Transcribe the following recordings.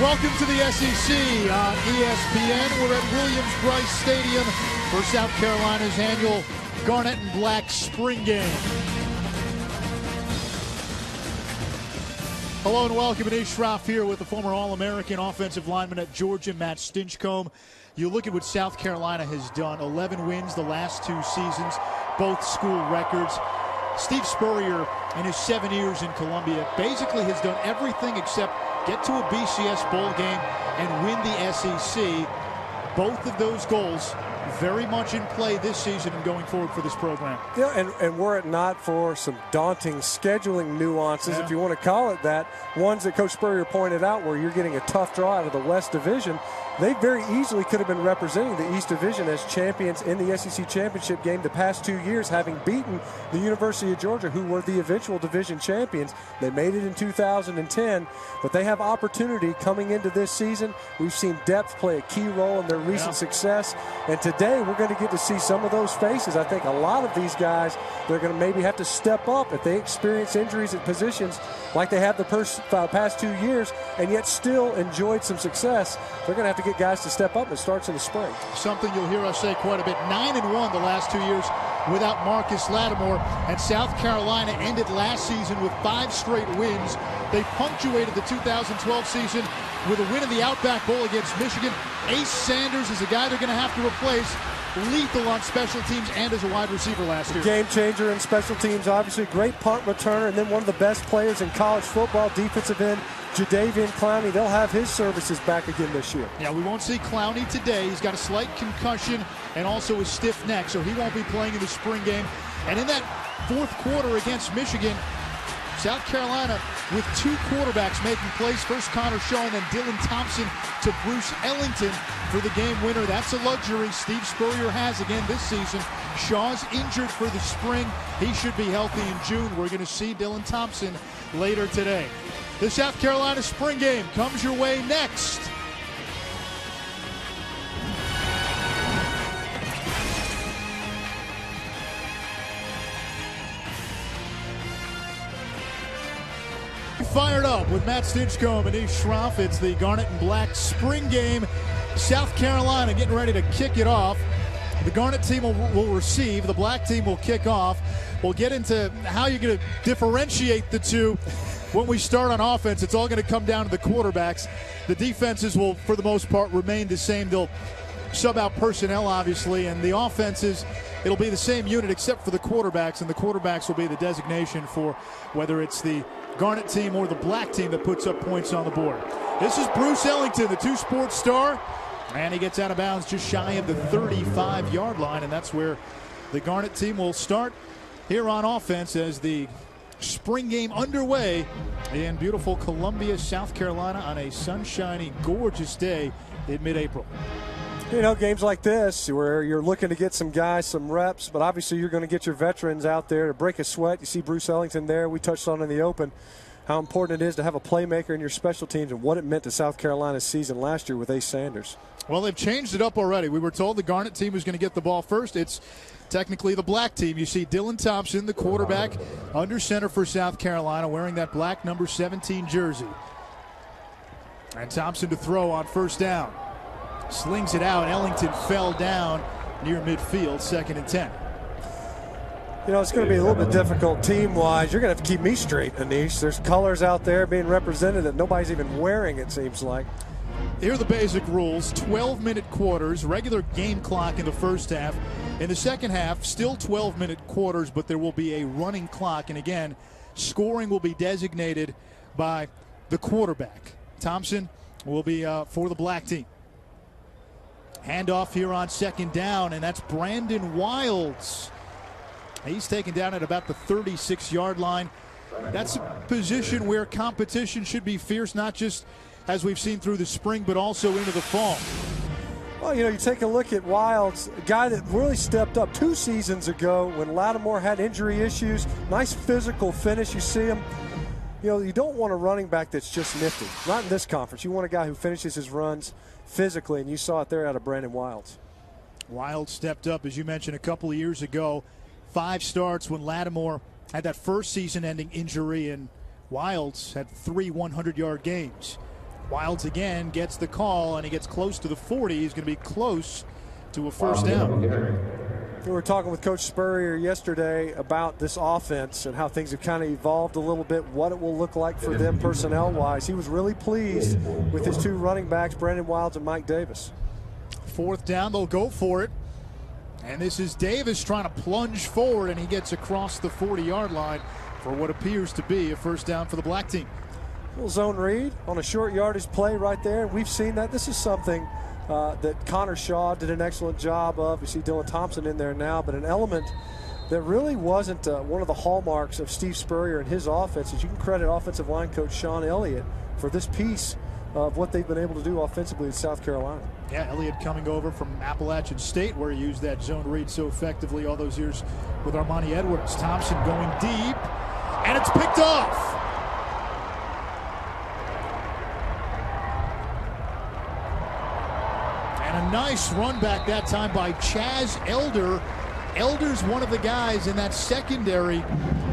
Welcome to the SEC on ESPN. We're at Williams-Brice Stadium for South Carolina's annual Garnet and Black spring game. Hello and welcome. Anish Shroff here with the former All-American offensive lineman at Georgia, Matt Stinchcomb. You look at what South Carolina has done. 11 wins the last 2 seasons, both school records. Steve Spurrier, in his 7 years in Columbia, basically has done everything except get to a BCS bowl game and win the SEC. Both of those goals very much in play this season and going forward for this program. Yeah, and were it not for some daunting scheduling nuances, if you want to call it that, ones that Coach Spurrier pointed out where you're getting a tough draw out of the West Division, they very easily could have been representing the East Division as champions in the SEC championship game the past 2 years, having beaten the University of Georgia, who were the eventual division champions. They made it in 2010, but they have opportunity coming into this season. We've seen depth play a key role in their recent success, and today we're going to get to see some of those faces. I think a lot of these guys, they're going to maybe have to step up if they experience injuries at positions like they have the past 2 years and yet still enjoyed some success. They're going to have to get guys to step up, and it starts in the spring. Something you'll hear us say quite a bit. 9-1 the last 2 years without Marcus Lattimore, and South Carolina ended last season with 5 straight wins. They punctuated the 2012 season with a win in the Outback Bowl against Michigan. Ace Sanders is a guy they're going to have to replace. Lethal on special teams and as a wide receiver last year. Game changer in special teams, obviously. Great punt returner, and then one of the best players in college football, defensive end, Jadeveon Clowney. They'll have his services back again this year. Yeah, we won't see Clowney today. He's got a slight concussion and also a stiff neck, so he won't be playing in the spring game. And in that fourth quarter against Michigan, South Carolina with 2 quarterbacks making plays. First Connor Shaw and then Dylan Thompson to Bruce Ellington for the game winner. That's a luxury Steve Spurrier has again this season. Shaw's injured for the spring. He should be healthy in June. We're going to see Dylan Thompson later today. The South Carolina spring game comes your way next. Fired up with Matt Stinchcomb and Anish Shroff. It's the Garnet and Black spring game. South Carolina getting ready to kick it off. The Garnet team will receive. The Black team will kick off. We'll get into how you're going to differentiate the two when we start on offense. It's all going to come down to the quarterbacks. The defenses will, for the most part, remain the same. They'll sub out personnel, obviously, and the offenses, it'll be the same unit except for the quarterbacks, and the quarterbacks will be the designation for whether it's the Garnet team or the Black team that puts up points on the board. This is Bruce Ellington, the 2-sport star, and he gets out of bounds just shy of the 35-yard line, and that's where the Garnet team will start here on offense as the spring game underway in beautiful Columbia, South Carolina on a sunshiny, gorgeous day in mid-April. You know, games like this where you're looking to get some guys some reps, but obviously you're going to get your veterans out there to break a sweat. You see Bruce Ellington there. We touched on in the open how important it is to have a playmaker in your special teams and what it meant to South Carolina's season last year with Ace Sanders. Well, they've changed it up already. We were told the Garnet team was going to get the ball first. It's technically the Black team. You see Dylan Thompson, the quarterback, under center for South Carolina, wearing that black number 17 jersey. And Thompson to throw on first down. Slings it out. Ellington fell down near midfield, 2nd and 10. You know, it's going to be a little bit difficult team-wise. You're going to have to keep me straight, Anish. There's colors out there being represented that nobody's even wearing, it seems like. Here are the basic rules. 12-minute quarters, regular game clock in the first half. In the second half, still 12-minute quarters, but there will be a running clock. And again, scoring will be designated by the quarterback. Thompson will be for the Black team. Handoff here on 2nd down, and that's Brandon Wilds. He's taken down at about the 36-yard line. That's a position where competition should be fierce, not just as we've seen through the spring, but also into the fall. Well, you know, you take a look at Wilds, a guy that really stepped up 2 seasons ago when Lattimore had injury issues. Nice physical finish. You see him. You know, you don't want a running back that's just nifty. Not in this conference. You want a guy who finishes his runs physically, and you saw it there out of Brandon Wilds. Wilds stepped up, as you mentioned, a couple of years ago. 5 starts when Lattimore had that first season-ending injury, and Wilds had 3 100-yard games. Wilds again gets the call, and he gets close to the 40. He's going to be close to a first down. We were talking with Coach Spurrier yesterday about this offense and how things have kind of evolved a little bit, what it will look like for them personnel-wise. He was really pleased with his two running backs, Brandon Wilds and Mike Davis. Fourth down, they'll go for it. And this is Davis trying to plunge forward, and he gets across the 40-yard line for what appears to be a first down for the black team. Little zone read on a short yardage play right there. We've seen that. This is something that Connor Shaw did an excellent job of. You see Dylan Thompson in there now, but an element that really wasn't one of the hallmarks of Steve Spurrier and his offense is you can credit offensive line coach Sean Elliott for this piece of what they've been able to do offensively in South Carolina. Yeah, Elliott coming over from Appalachian State, where he used that zone read so effectively all those years with Armani Edwards. Thompson going deep, and it's picked off. And a nice run back that time by Chaz Elder. Elder's one of the guys in that secondary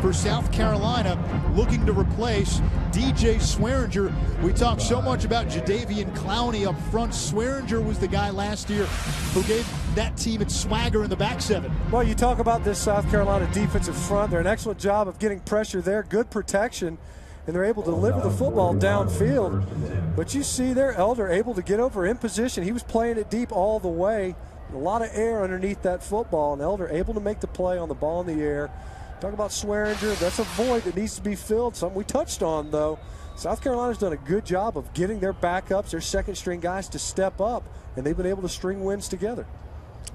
for South Carolina looking to replace DJ Swearinger. We talked so much about Jadeveon Clowney up front. Swearinger was the guy last year who gave that team its swagger in the back seven. Well, you talk about this South Carolina defensive front. They're an excellent job of getting pressure there, good protection, and they're able to deliver the football downfield. But you see there, Elder able to get over in position. He was playing it deep all the way. A lot of air underneath that football, and Elder able to make the play on the ball in the air. Talk about Swearinger, that's a void that needs to be filled. Something we touched on, though. South Carolina's done a good job of getting their backups, their second-string guys to step up, and they've been able to string wins together.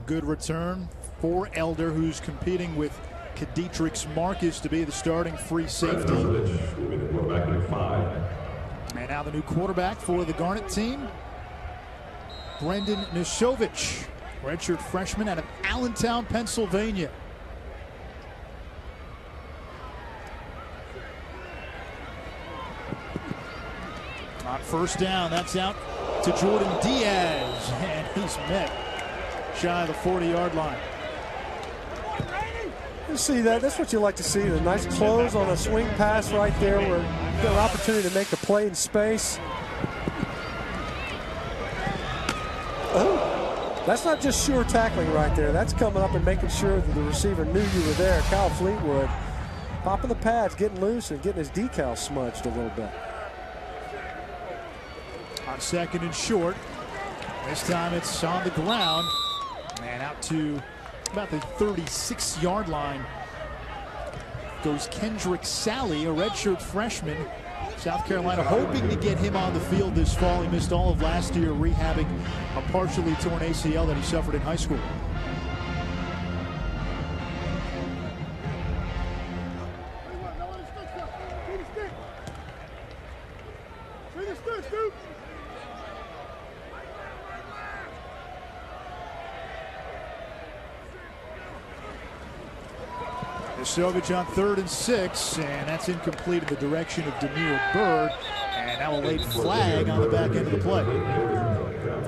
Good return for Elder, who's competing with Kadietrix Marcus to be the starting free safety. And now the new quarterback for the Garnet team, Brendan Nisovich, redshirt freshman out of Allentown, Pennsylvania. On first down, that's out to Jordan Diaz, and he's met shy of the 40-yard line. You see that? That's what you like to see. A nice close on a swing pass right there where you get an opportunity to make a play in space. Oh, that's not just sure tackling right there. That's coming up and making sure that the receiver knew you were there. Kyle Fleetwood popping the pads, getting loose, and getting his decal smudged a little bit. On second and short, this time it's on the ground and out to about the 36-yard line goes Kendrick Sally, a redshirt freshman. South Carolina hoping to get him on the field this fall. He missed all of last year rehabbing a partially torn ACL that he suffered in high school. Nisovich on 3rd and 6, and that's incomplete in the direction of Demir Bird, and now a late flag on the back end of the play.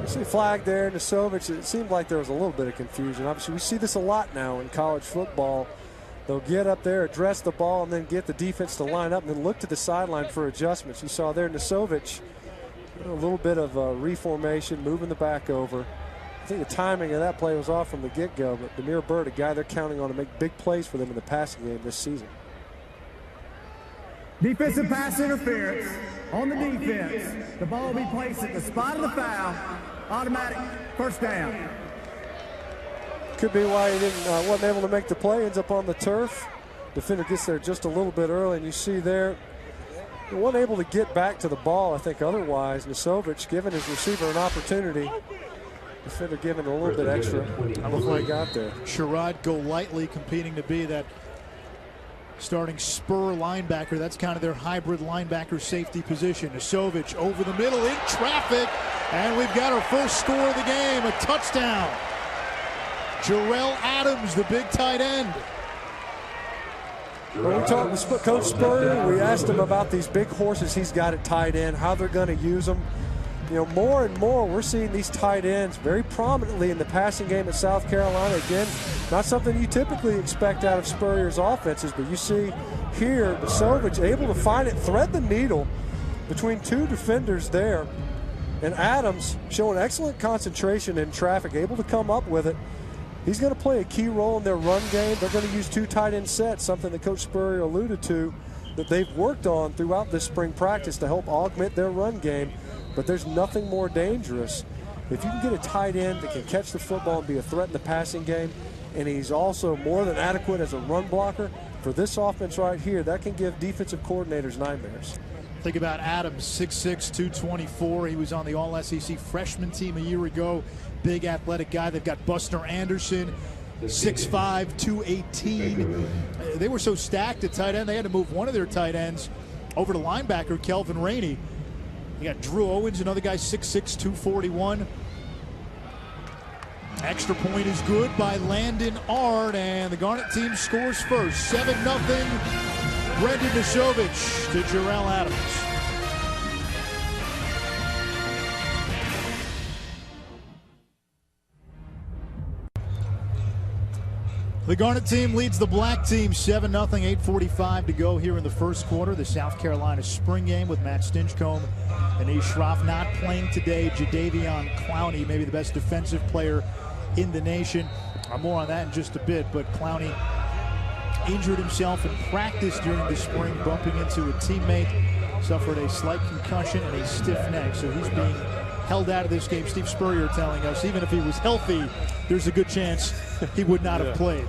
You see flag there, Nisovich. It seemed like there was a little bit of confusion. Obviously, we see this a lot now in college football. They'll get up there, address the ball, and then get the defense to line up and then look to the sideline for adjustments. You saw there Nisovich, a little bit of reformation, moving the back over. I think the timing of that play was off from the get-go, but Demir Bird, a guy they're counting on to make big plays for them in the passing game this season. Defensive pass interference on the defense. The ball will be placed at the spot of the foul. Automatic first down. Could be why he wasn't able to make the play. Ends up on the turf. Defender gets there just a little bit early, and you see there, he wasn't able to get back to the ball, I think, otherwise. Nisovich giving his receiver an opportunity. Defender giving a little bit extra before he got there. Sherrod Golightly competing to be that starting spur linebacker. That's kind of their hybrid linebacker safety position. Nisovich over the middle in traffic, and we've got our first score of the game, a touchdown. Jarrell Adams, the big tight end. When we talked with Coach Spurrier, we asked him about these big horses he's got at tight end, how they're going to use them. You know, more and more we're seeing these tight ends very prominently in the passing game at South Carolina. Again, not something you typically expect out of Spurrier's offenses, but you see here Nisovich able to find it, thread the needle, between two defenders there. And Adams showing excellent concentration in traffic, able to come up with it. He's going to play a key role in their run game. They're going to use two tight end sets, something that Coach Spurrier alluded to, that they've worked on throughout this spring practice to help augment their run game. But there's nothing more dangerous. If you can get a tight end that can catch the football and be a threat in the passing game, and he's also more than adequate as a run blocker, for this offense right here, that can give defensive coordinators nightmares. Think about Adams, 6'6", 224. He was on the All-SEC freshman team a year ago. Big athletic guy. They've got Buster Anderson, 6'5", 218. They were so stacked at tight end, they had to move one of their tight ends over to linebacker, Kelvin Rainey. You got Drew Owens, another guy, 6'6", 241. Extra point is good by Landon Ard, and the Garnet team scores first. 7-0. Brendan Nishovich to Jarrell Adams. The Garnet team leads the black team 7-0, 8:45 to go here in the first quarter. The South Carolina spring game with Matt Stinchcomb and Anish Shroff not playing today. Jadeveon Clowney, maybe the best defensive player in the nation. More on that in just a bit, but Clowney injured himself in practice during the spring, bumping into a teammate, suffered a slight concussion and a stiff neck, so he's being held out of this game. Steve Spurrier telling us even if he was healthy, there's a good chance he would not have played.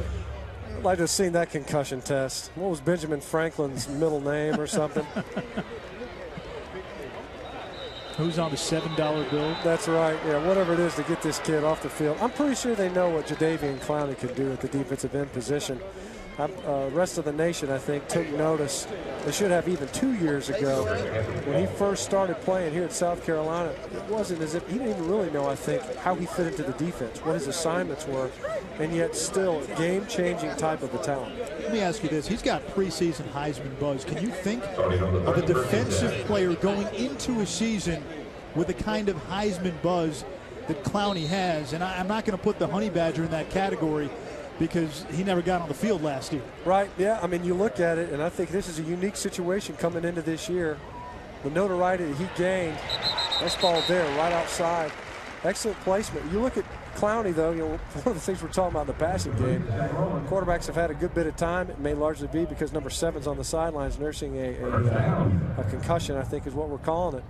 I'd like to have seen that concussion test. What was Benjamin Franklin's middle name or something? Who's on the $7 bill? That's right. Yeah, whatever it is to get this kid off the field. I'm pretty sure they know what Jadeveon Clowney can do at the defensive end position. Rest of the nation, I think, took notice. They should have even 2 years ago when he first started playing here at South Carolina. It wasn't as if he didn't even really know, I think, how he fit into the defense, what his assignments were, and yet still a game-changing type of a talent. Let me ask you this. He's got preseason Heisman buzz. Can you think of a defensive player going into a season with the kind of Heisman buzz that Clowney has? And I'm not going to put the Honey Badger in that category because he never got on the field last year. Right, yeah. I mean, you look at it, and I think this is a unique situation coming into this year. The notoriety that he gained, that's ball there, right outside. Excellent placement. You look at Clowney, though, one of the things we're talking about in the passing game, quarterbacks have had a good bit of time. It may largely be because number 7's on the sidelines nursing a concussion, I think is what we're calling it.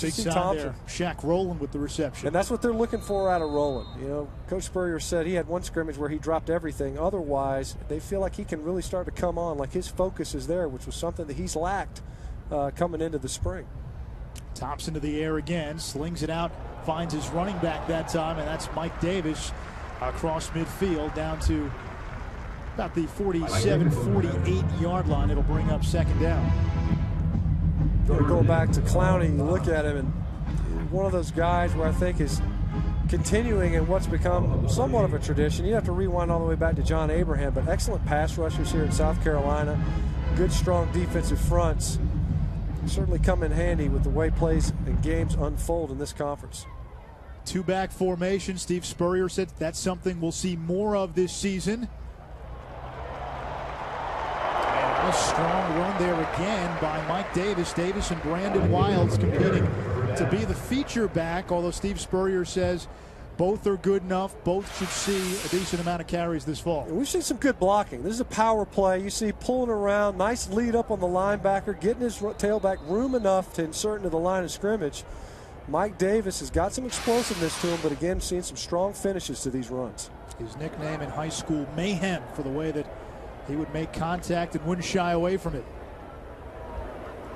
Big sign there. Shaq Rowland with the reception. And that's what they're looking for out of Rowland. Coach Spurrier said he had one scrimmage where he dropped everything. Otherwise, they feel like he can really start to come on, like his focus is there, which was something that he's lacked coming into the spring. Tops into the air again, slings it out, finds his running back that time, and that's Mike Davis across midfield down to about the 47, 48-yard line. It'll bring up second down. Go back to Clowney, you look at him, and one of those guys where I think is continuing in what's become somewhat of a tradition. You have to rewind all the way back to John Abraham, but excellent pass rushers here in South Carolina. Good, strong defensive fronts. Certainly come in handy with the way plays and games unfold in this conference. Two-back formation. Steve Spurrier said that's something we'll see more of this season. A strong run there again by Mike Davis. Davis and Brandon Wilds competing to be the feature back, although Steve Spurrier says both are good enough. Both should see a decent amount of carries this fall. We've seen some good blocking. This is a power play. You see pulling around, nice lead up on the linebacker, getting his tailback room enough to insert into the line of scrimmage. Mike Davis has got some explosiveness to him, but again, seeing some strong finishes to these runs. His nickname in high school, Mayhem, for the way that he would make contact and wouldn't shy away from it.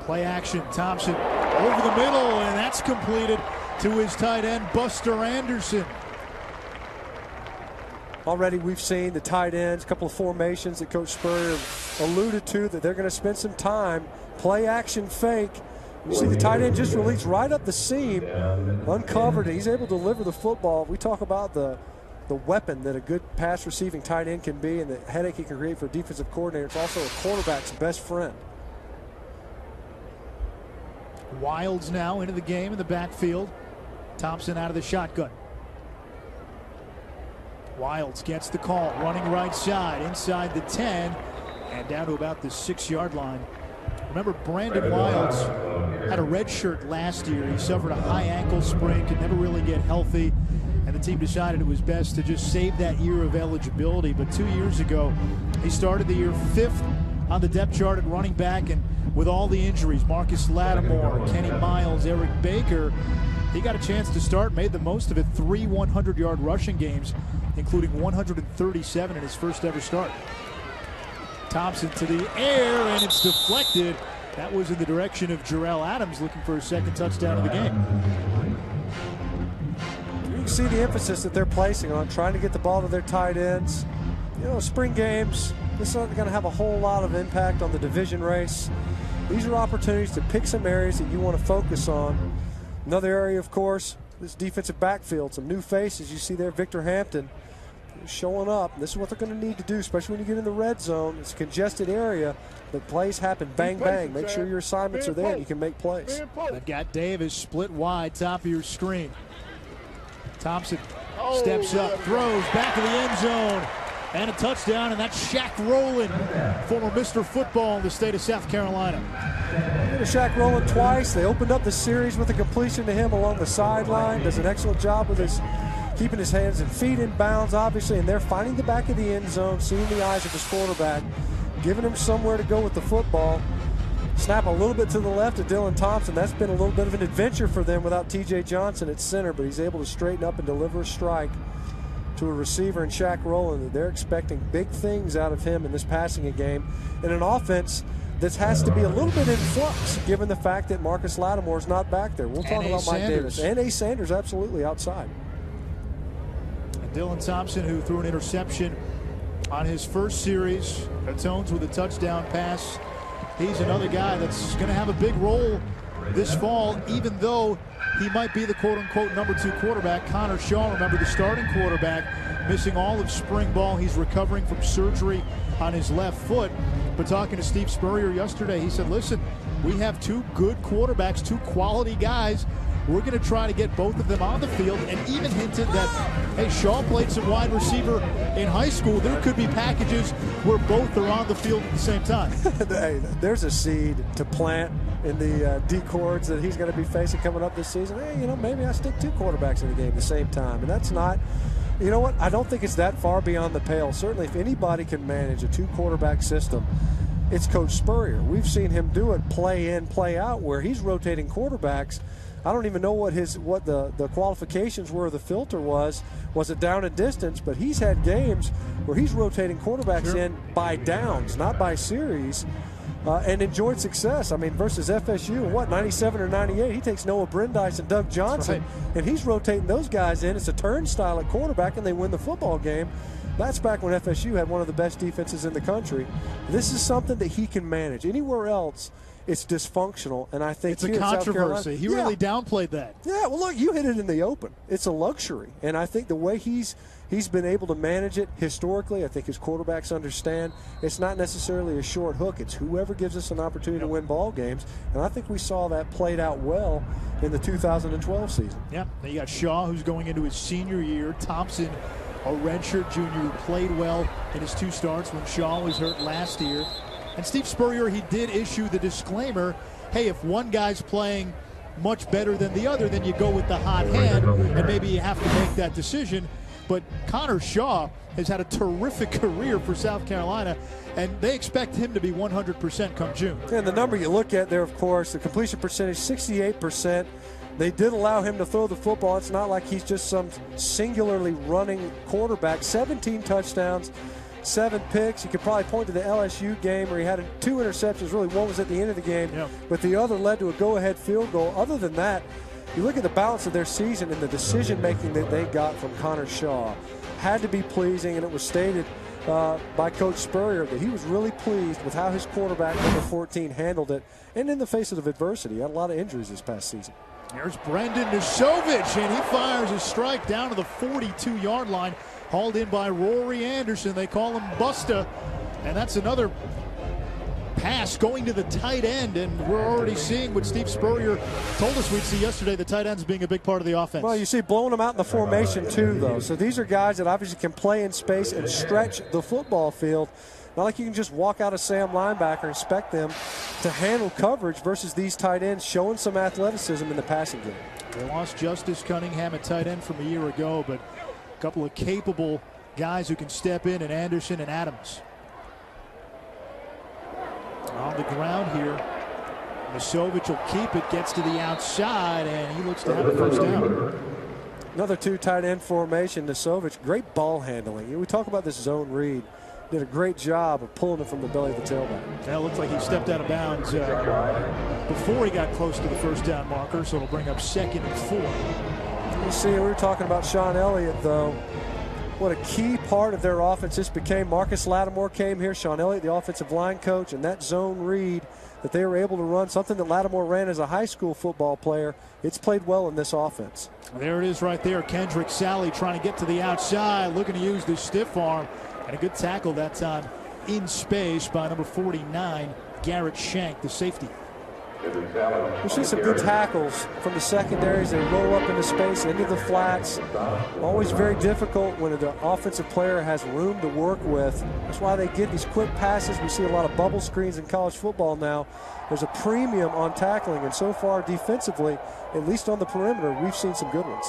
Play action, Thompson over the middle, and that's completed to his tight end, Buster Anderson. Already we've seen the tight ends, a couple of formations that Coach Spurrier alluded to that they're going to spend some time. Play action fake. You see the tight end just released right up the seam, uncovered, and he's able to deliver the football. We talk about the weapon that a good pass receiving tight end can be and the headache he can create for a defensive coordinator. It's also a quarterback's best friend. Wilds now into the game in the backfield. Thompson out of the shotgun. Wilds gets the call, running right side, inside the 10, and down to about the 6-yard line. Remember, Brandon Wilds had a red shirt last year. He suffered a high ankle sprain, could never really get healthy, and the team decided it was best to just save that year of eligibility. But 2 years ago, he started the year 5th on the depth chart at running back, and with all the injuries, Marcus Lattimore, Kenny Miles, Eric Baker, he got a chance to start, made the most of it. 3 100-yard rushing games, including 137 in his first ever start. Thompson to the air, and it's deflected. That was in the direction of Jarrell Adams, looking for his second touchdown of the game. You can see the emphasis that they're placing on trying to get the ball to their tight ends. You know, spring games, this isn't going to have a whole lot of impact on the division race. These are opportunities to pick some areas that you want to focus on. Another area, of course, this defensive backfield. Some new faces. You see there, Victor Hampton showing up. This is what they're going to need to do, especially when you get in the red zone. It's a congested area, but plays happen bang, bang. Make sure your assignments are there and you can make plays. They've got Davis split wide, top of your screen. Thompson steps up, throws back of the end zone, and a touchdown, and that's Shaq Rowland, former Mr. Football in the state of South Carolina. Shaq Rowland twice. They opened up the series with a completion to him along the sideline. Does an excellent job with his keeping his hands and feet in bounds, obviously, and they're finding the back of the end zone, seeing the eyes of his quarterback, giving him somewhere to go with the football. Snap a little bit to the left of Dylan Thompson. That's been a little bit of an adventure for them without T.J. Johnson at center, but he's able to straighten up and deliver a strike to a receiver in Shaq Rowland. They're expecting big things out of him in this passing game, in an offense that has to be a little bit in flux, given the fact that Marcus Lattimore is not back there. We'll talk about Mike Davis. And A. Sanders absolutely outside. Dylan Thompson, who threw an interception on his first series, atones with a touchdown pass. He's another guy that's going to have a big role this fall, even though he might be the quote-unquote #2 quarterback. Connor Shaw, remember, the starting quarterback, missing all of spring ball. He's recovering from surgery on his left foot. But talking to Steve Spurrier yesterday, he said, listen, we have 2 good quarterbacks, 2 quality guys. We're going to try to get both of them on the field, and even hinted that, hey, Shaw played some wide receiver in high school. There could be packages where both are on the field at the same time. Hey, there's a seed to plant in the D chords that he's going to be facing coming up this season. Hey, you know, maybe I stick 2 quarterbacks in the game at the same time. And that's not, you know what, I don't think it's that far beyond the pale. Certainly, if anybody can manage a 2-quarterback system, it's Coach Spurrier. We've seen him do it play in, play out, where he's rotating quarterbacks. I don't even know what the qualifications were, the filter was it down and distance, but he's had games where he's rotating quarterbacks in by downs, not by series, and enjoyed success. I mean, versus FSU, 97 or 98, he takes Noah Brandeis and Doug Johnson, and he's rotating those guys in. It's a turnstile at quarterback, and they win the football game. That's back when FSU had one of the best defenses in the country. This is something that he can manage. Anywhere else, it's dysfunctional, and I think it's a controversy. He really downplayed that. Yeah, well, look, you hit it in the open. It's a luxury, and I think the way he's been able to manage it historically, I think his quarterbacks understand it's not necessarily a short hook. It's whoever gives us an opportunity to win ball games, and I think we saw that played out well in the 2012 season. Yeah, then you got Shaw, who's going into his senior year. Thompson, a redshirt junior who played well in his 2 starts when Shaw was hurt last year. And Steve Spurrier, he did issue the disclaimer, hey, if one guy's playing much better than the other, then you go with the hot hand, and maybe you have to make that decision. But Connor Shaw has had a terrific career for South Carolina, and they expect him to be 100% come June. And the number you look at there, of course, the completion percentage, 68%. They did allow him to throw the football. It's not like he's just some singularly running quarterback. 17 touchdowns, 7 picks. You could probably point to the LSU game where he had 2 interceptions. Really, one was at the end of the game, but the other led to a go-ahead field goal. Other than that, you look at the balance of their season and the decision-making that they got from Connor Shaw. Had to be pleasing, and it was stated by Coach Spurrier that he was really pleased with how his quarterback, number 14, handled it, and in the face of adversity. He had a lot of injuries this past season. There's Brendan Nisovich, and he fires a strike down to the 42-yard line, hauled in by Rory Anderson. They call him Busta, and that's another pass going to the tight end, and we're already seeing what Steve Spurrier told us we'd see yesterday, the tight ends being a big part of the offense. Well, you see blowing them out in the formation too, though. So these are guys that obviously can play in space and stretch the football field. Not like you can just walk out a Sam linebacker and expect them to handle coverage versus these tight ends showing some athleticism in the passing game. They lost Justice Cunningham at tight end from a year ago, but a couple of capable guys who can step in Anderson and Adams. On the ground here, Nisovich will keep it, gets to the outside, and he looks to have a first down. Another 2 tight end formation. Nisovich, great ball handling. We talk about this zone read. Did a great job of pulling it from the belly of the tailback. Yeah, it looks like he stepped out of bounds before he got close to the first down marker, so it'll bring up 2nd and 4. You see, we were talking about Sean Elliott, though. What a key part of their offense this became. Marcus Lattimore came here, Sean Elliott, the offensive line coach, and that zone read that they were able to run, something that Lattimore ran as a high school football player, it's played well in this offense. There it is right there. Kendrick Sally trying to get to the outside, looking to use the stiff arm. And a good tackle that time in space by number 49, Garrett Shank, the safety. We see some good tackles from the secondaries. They roll up into space, into the flats. Always very difficult when the offensive player has room to work with. That's why they get these quick passes. We see a lot of bubble screens in college football now. There's a premium on tackling, and so far defensively, at least on the perimeter, we've seen some good ones.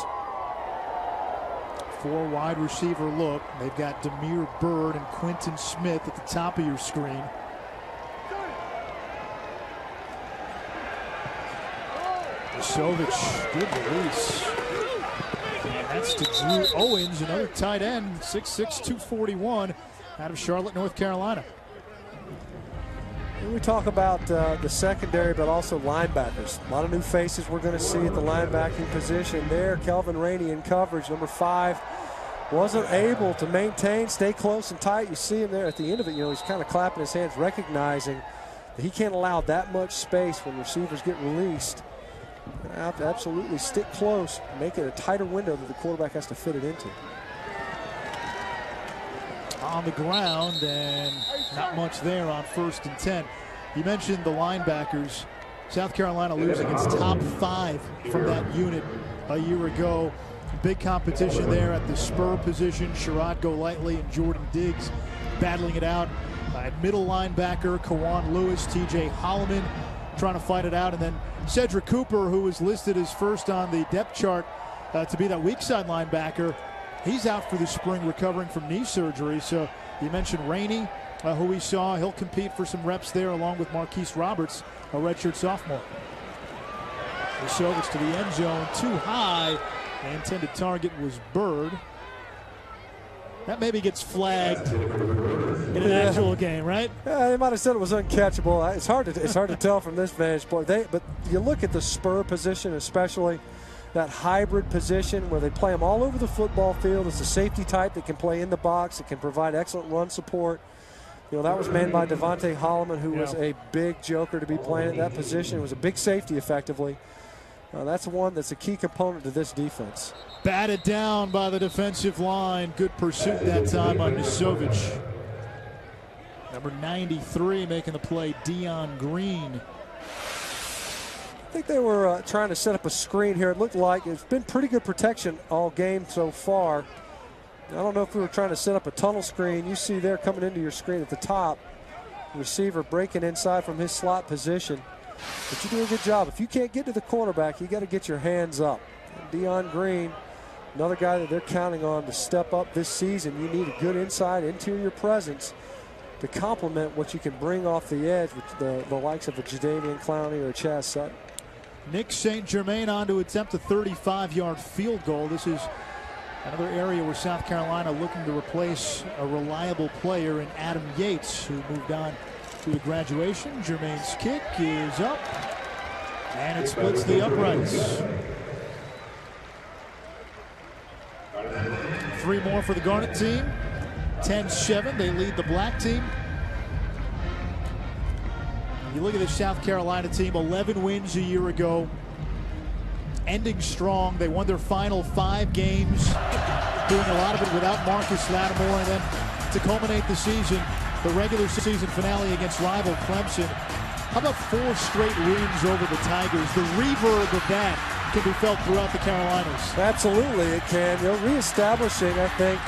4 wide receiver look. They've got Demir Bird and Quentin Smith at the top of your screen. Nisovich, good release. And that's to Drew Owens, another tight end, 6'6", 241, out of Charlotte, North Carolina. We talk about the secondary, but also linebackers. A lot of new faces we're going to see at the linebacking position there. Kelvin Rainey in coverage, number 5. Wasn't able to maintain, stay close and tight. You see him there at the end of it. He's kind of clapping his hands, recognizing that he can't allow that much space when receivers get released. Have to absolutely stick close, make it a tighter window that the quarterback has to fit it into. On the ground, and not much there on 1st and 10. You mentioned the linebackers. South Carolina losing its top 5 from that unit a year ago. Big competition there at the spur position. Sherrod Golightly and Jordan Diggs battling it out. At middle linebacker, Kawan Lewis, TJ Holloman trying to fight it out. And then Cedric Cooper, who was listed as first on the depth chart to be that weak side linebacker. He's out for the spring, recovering from knee surgery. So you mentioned Rainey, who we saw. He'll compete for some reps there along with Marquise Roberts, a redshirt sophomore. Nisovich to the end zone, too high. The intended target was Bird. That maybe gets flagged in an actual game, right? Yeah, they might have said it was uncatchable. It's hard to tell from this vantage point. But you look at the spur position, especially that hybrid position where they play them all over the football field. It's a safety type that can play in the box. It can provide excellent run support. That was manned by Devontae Holloman, who was a big joker to be playing at that position. It was a big safety effectively. That's one that's a key component to this defense. Batted down by the defensive line. Good pursuit that time on Nisovich. Number 93 making the play, Dion Green. I think they were trying to set up a screen here. It looked like it's been pretty good protection all game so far. I don't know if we were trying to set up a tunnel screen. You see there coming into your screen at the top, receiver breaking inside from his slot position. But you do a good job. If you can't get to the quarterback, you got to get your hands up. And Dion Green, another guy that they're counting on to step up this season. You need a good inside interior presence to complement what you can bring off the edge with the likes of a Jadeveon Clowney or a Chaz Sutton. Nick St. Germain on to attempt a 35-yard field goal. This is another area where South Carolina looking to replace a reliable player in Adam Yates, who moved on to the graduation. Germain's kick is up, and it splits the uprights. 3 more for the Garnet team. 10-7, they lead the black team. You look at the South Carolina team, 11 wins a year ago, ending strong. They won their final 5 games, doing a lot of it without Marcus Lattimore, and then to culminate the season, the regular season finale against rival Clemson. How about 4 straight wins over the Tigers? The reverb of that can be felt throughout the Carolinas. Absolutely, it can. Reestablishing, I think,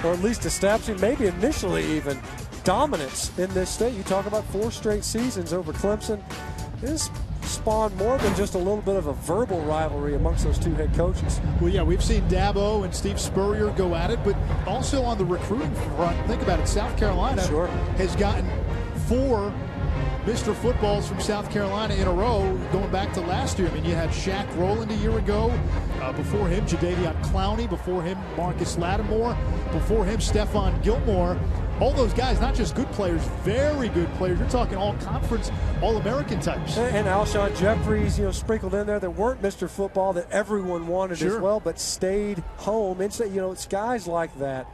or at least establishing, maybe initially even, dominance in this state. You talk about 4 straight seasons over Clemson. This spawned more than just a little bit of a verbal rivalry amongst those 2 head coaches. Well, yeah, we've seen Dabo and Steve Spurrier go at it, but also on the recruiting front, think about it, South Carolina has gotten 4 Mr. Footballs from South Carolina in a row going back to last year. I mean, you had Shaq Rowland a year ago. Before him, Jadeveon Clowney. Before him, Marcus Lattimore. Before him, Stephon Gilmore. All those guys, not just good players, very good players. You're talking all-conference, all-American types. And Alshon Jeffries, sprinkled in there that weren't Mr. Football that everyone wanted as well, but stayed home. And it's guys like that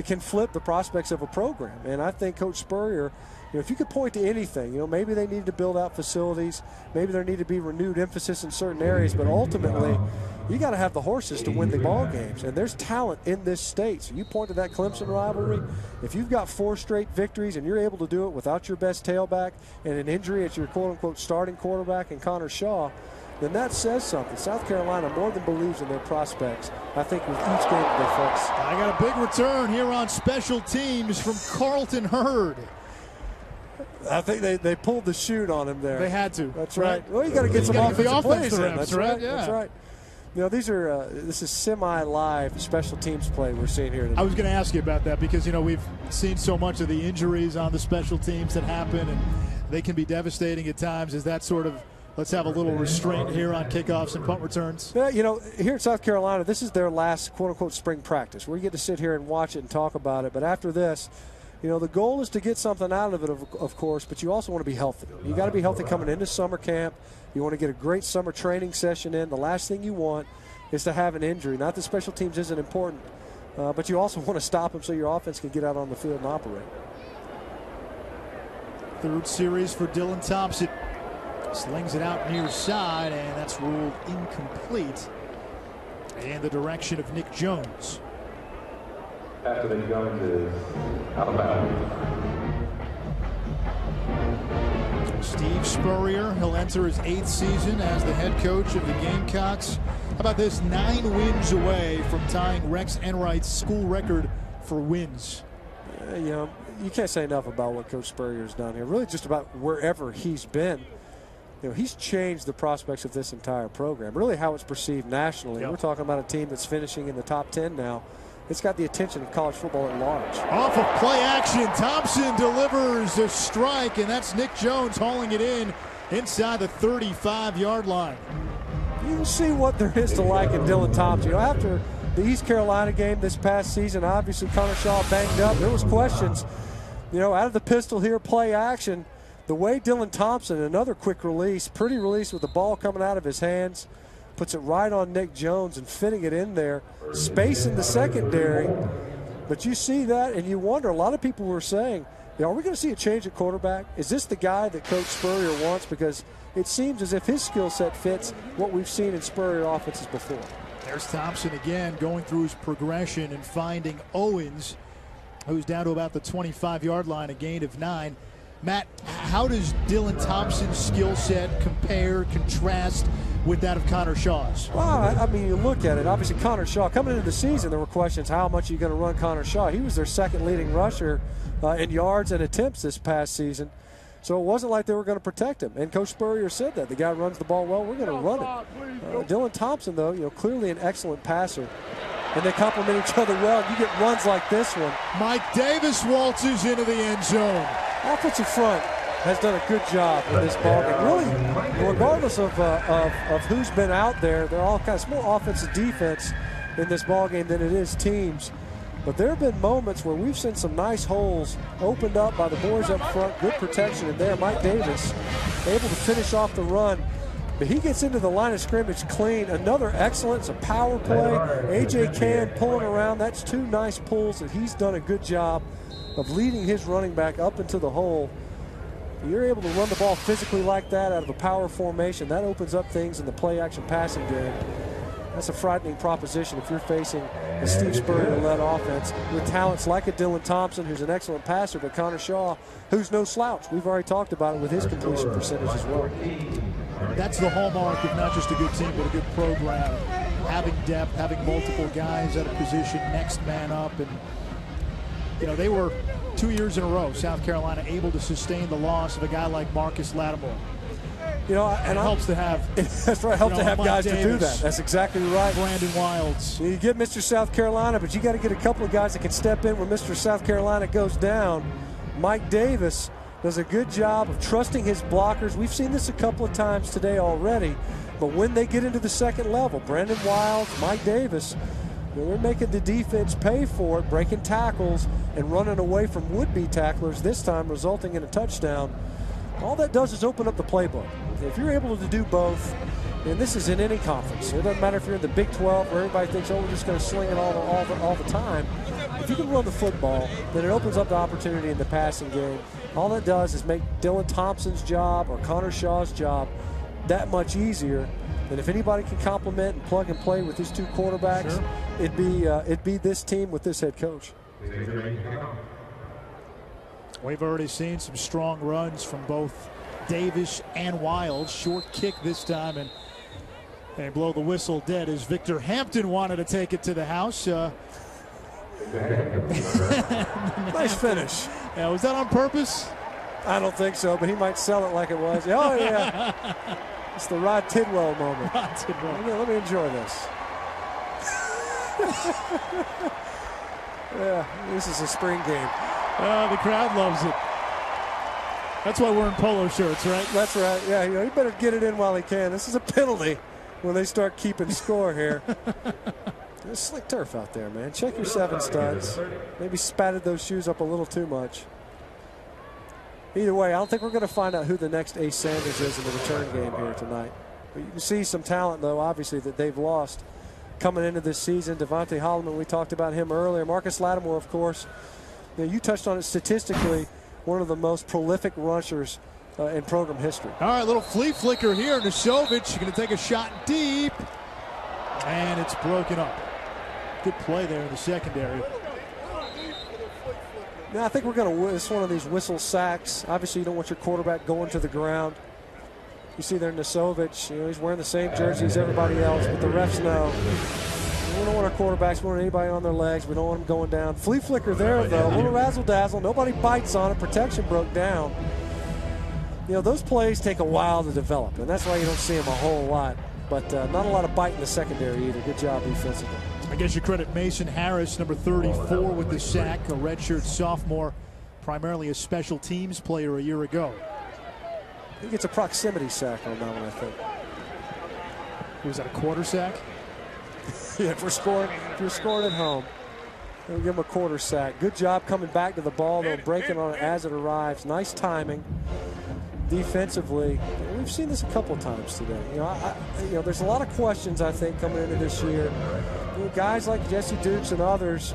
can flip the prospects of a program. And I think Coach Spurrier, if you could point to anything, maybe they need to build out facilities, maybe there need to be renewed emphasis in certain areas, but ultimately, you got to have the horses to win the ball games, and there's talent in this state. So you point to that Clemson rivalry. If you've got 4 straight victories and you're able to do it without your best tailback and an injury at your quote-unquote starting quarterback in Connor Shaw, then that says something. South Carolina more than believes in their prospects, I think, with each game that they face. I got a big return here on special teams from Carlton Hurd. I think they pulled the chute on him there. They had to. That's right. Well, you got to get some offensive plays in. That's right. Yeah. That's right. This is semi-live special teams play we're seeing here today. I was going to ask you about that because, we've seen so much of the injuries on the special teams that happen, and they can be devastating at times. Is that sort of, let's have a little restraint here on kickoffs and punt returns? Yeah, here in South Carolina, this is their last quote-unquote spring practice. We get to sit here and watch it and talk about it, but after this, the goal is to get something out of it, of course, but you also want to be healthy. You got to be healthy coming into summer camp. You want to get a great summer training session in. The last thing you want is to have an injury. Not that special teams isn't important, but you also want to stop them so your offense can get out on the field and operate. 3rd series for Dylan Thompson. Slings it out near side, and that's ruled incomplete in the direction of Nick Jones. After Nick Jones is Alabama. Steve Spurrier, he'll enter his 8th season as the head coach of the Gamecocks. How about this? 9 wins away from tying Rex Enright's school record for wins. You can't say enough about what Coach Spurrier's done here. Really just about wherever he's been. He's changed the prospects of this entire program. Really how it's perceived nationally. We're talking about a team that's finishing in the top 10 now. It's got the attention of college football at large. Off of play action, Thompson delivers a strike, and that's Nick Jones hauling it in inside the 35-yard line. You can see what there is to like in Dylan Thompson. After the East Carolina game this past season, obviously Connor Shaw banged up. There was questions, out of the pistol here, play action. The way Dylan Thompson, another quick release, pretty release with the ball coming out of his hands, puts it right on Nick Jones and fitting it in there, space in the secondary. But you see that and you wonder, a lot of people were saying, are we going to see a change at quarterback? Is this the guy that Coach Spurrier wants? Because it seems as if his skill set fits what we've seen in Spurrier offenses before. There's Thompson again going through his progression and finding Owens, who's down to about the 25-yard line, a gain of 9. Matt, how does Dylan Thompson's skill set compare, contrast with that of Connor Shaw's? Well, you look at it. Obviously, Connor Shaw, coming into the season, there were questions, how much are you going to run Connor Shaw? He was their 2nd leading rusher in yards and attempts this past season. So it wasn't like they were going to protect him. And Coach Spurrier said that. The guy runs the ball well, we're going to run it. Dylan Thompson, though, clearly an excellent passer. And they complement each other well. You get runs like this one. Mike Davis waltzes into the end zone. Offensive front has done a good job in this ballgame. Really, regardless of who's been out there, they're all kind of more offensive defense in this ballgame than it is teams. But there have been moments where we've seen some nice holes opened up by the boys up front. Good protection in there. Mike Davis able to finish off the run. But he gets into the line of scrimmage clean. Another excellence, a power play. A.J. Can pulling around. That's 2 nice pulls that he's done a good job of leading his running back up into the hole. You're able to run the ball physically like that out of a power formation. That opens up things in the play-action passing game. That's a frightening proposition if you're facing a Steve Spurrier-led offense with talents like a Dylan Thompson, who's an excellent passer, but Connor Shaw, who's no slouch. We've already talked about it with his completion percentage as well. That's the hallmark of not just a good team, but a good program. Having depth, having multiple guys at a position, next man up, and you know, they were 2 years in a row, South Carolina, able to sustain the loss of a guy like Marcus Lattimore. You know, and it helps to have. That's right. Helps to have guys to do that. That's exactly right. Brandon Wilds. You get Mr. South Carolina, but you got to get a couple of guys that can step in when Mr. South Carolina goes down. Mike Davis does a good job of trusting his blockers. We've seen this a couple of times today already. But when they get into the second level, Brandon Wilds, Mike Davis, they're making the defense pay for it, breaking tackles and running away from would-be tacklers, this time resulting in a touchdown. All that does is open up the playbook. If you're able to do both, and this is in any conference, it doesn't matter if you're in the Big 12 where everybody thinks, oh, we're just going to sling it all the time. If you can run the football, then it opens up the opportunity in the passing game. All that does is make Dylan Thompson's job or Connor Shaw's job that much easier. And if anybody can complement and plug and play with these two quarterbacks, sure, it'd be this team with this head coach. We've already seen some strong runs from both Davis and Wilds. Short kick this time, and they blow the whistle dead as Victor Hampton wanted to take it to the house. Nice finish. Yeah, was that on purpose? I don't think so, but he might sell it like it was. Oh, yeah. It's the Rod Tidwell moment. Rod Tidwell. Let me enjoy this. Yeah, this is a spring game. The crowd loves it. That's why we're in polo shirts, right? That's right. Yeah, you know, he better get it in while he can. This is a penalty when they start keeping score here. There's slick turf out there, man. Check your 7 studs. Maybe spatted those shoes up a little too much. Either way, I don't think we're going to find out who the next Ace Sanders is in the return game here tonight. But you can see some talent, though, obviously, that they've lost coming into this season. Devontae Holloman, we talked about him earlier. Marcus Lattimore, of course. You know, you touched on it statistically, one of the most prolific rushers in program history. All right, little flea flicker here. Nasovic going to take a shot deep, and it's broken up. Good play there in the secondary. Now, I think we're going to win. It's one of these whistle sacks. Obviously, you don't want your quarterback going to the ground. You see there Nasovic, you know, he's wearing the same jersey as everybody else, but the refs know. We don't want our quarterbacks, we don't want anybody on their legs. We don't want them going down. Flea flicker there, though. A little razzle-dazzle. Nobody bites on it. Protection broke down. You know, those plays take a while to develop, and that's why you don't see them a whole lot. But not a lot of bite in the secondary either. Good job defensively. I guess you credit Mason Harris, number 34, with the sack, a redshirt sophomore, primarily a special teams player a year ago. He gets a proximity sack on that one, I think. Was that a quarter sack? Yeah, if you're scoring at home, we'll give him a quarter sack. Good job coming back to the ball, though, breaking on it as it arrives. Nice timing. Defensively, we've seen this a couple of times today. You know, there's a lot of questions, I think, coming into this year. You know, guys like Jesse Dukes and others,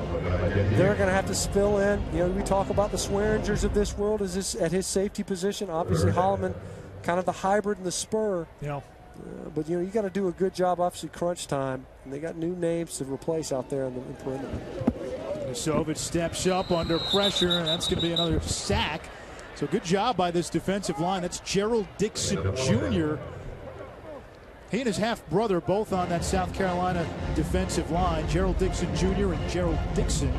they're going to have to spill in. You know, we talk about the Swearingers of this world at his safety position. Obviously, Holloman, kind of the hybrid and the spur. Yeah. But, you know, you got to do a good job, obviously, crunch time. And they got new names to replace out there in the perimeter. Nasovic steps up under pressure, and that's going to be another sack. So good job by this defensive line. That's Gerald Dixon Jr. He and his half-brother both on that South Carolina defensive line. Gerald Dixon Jr. and Gerald Dixon.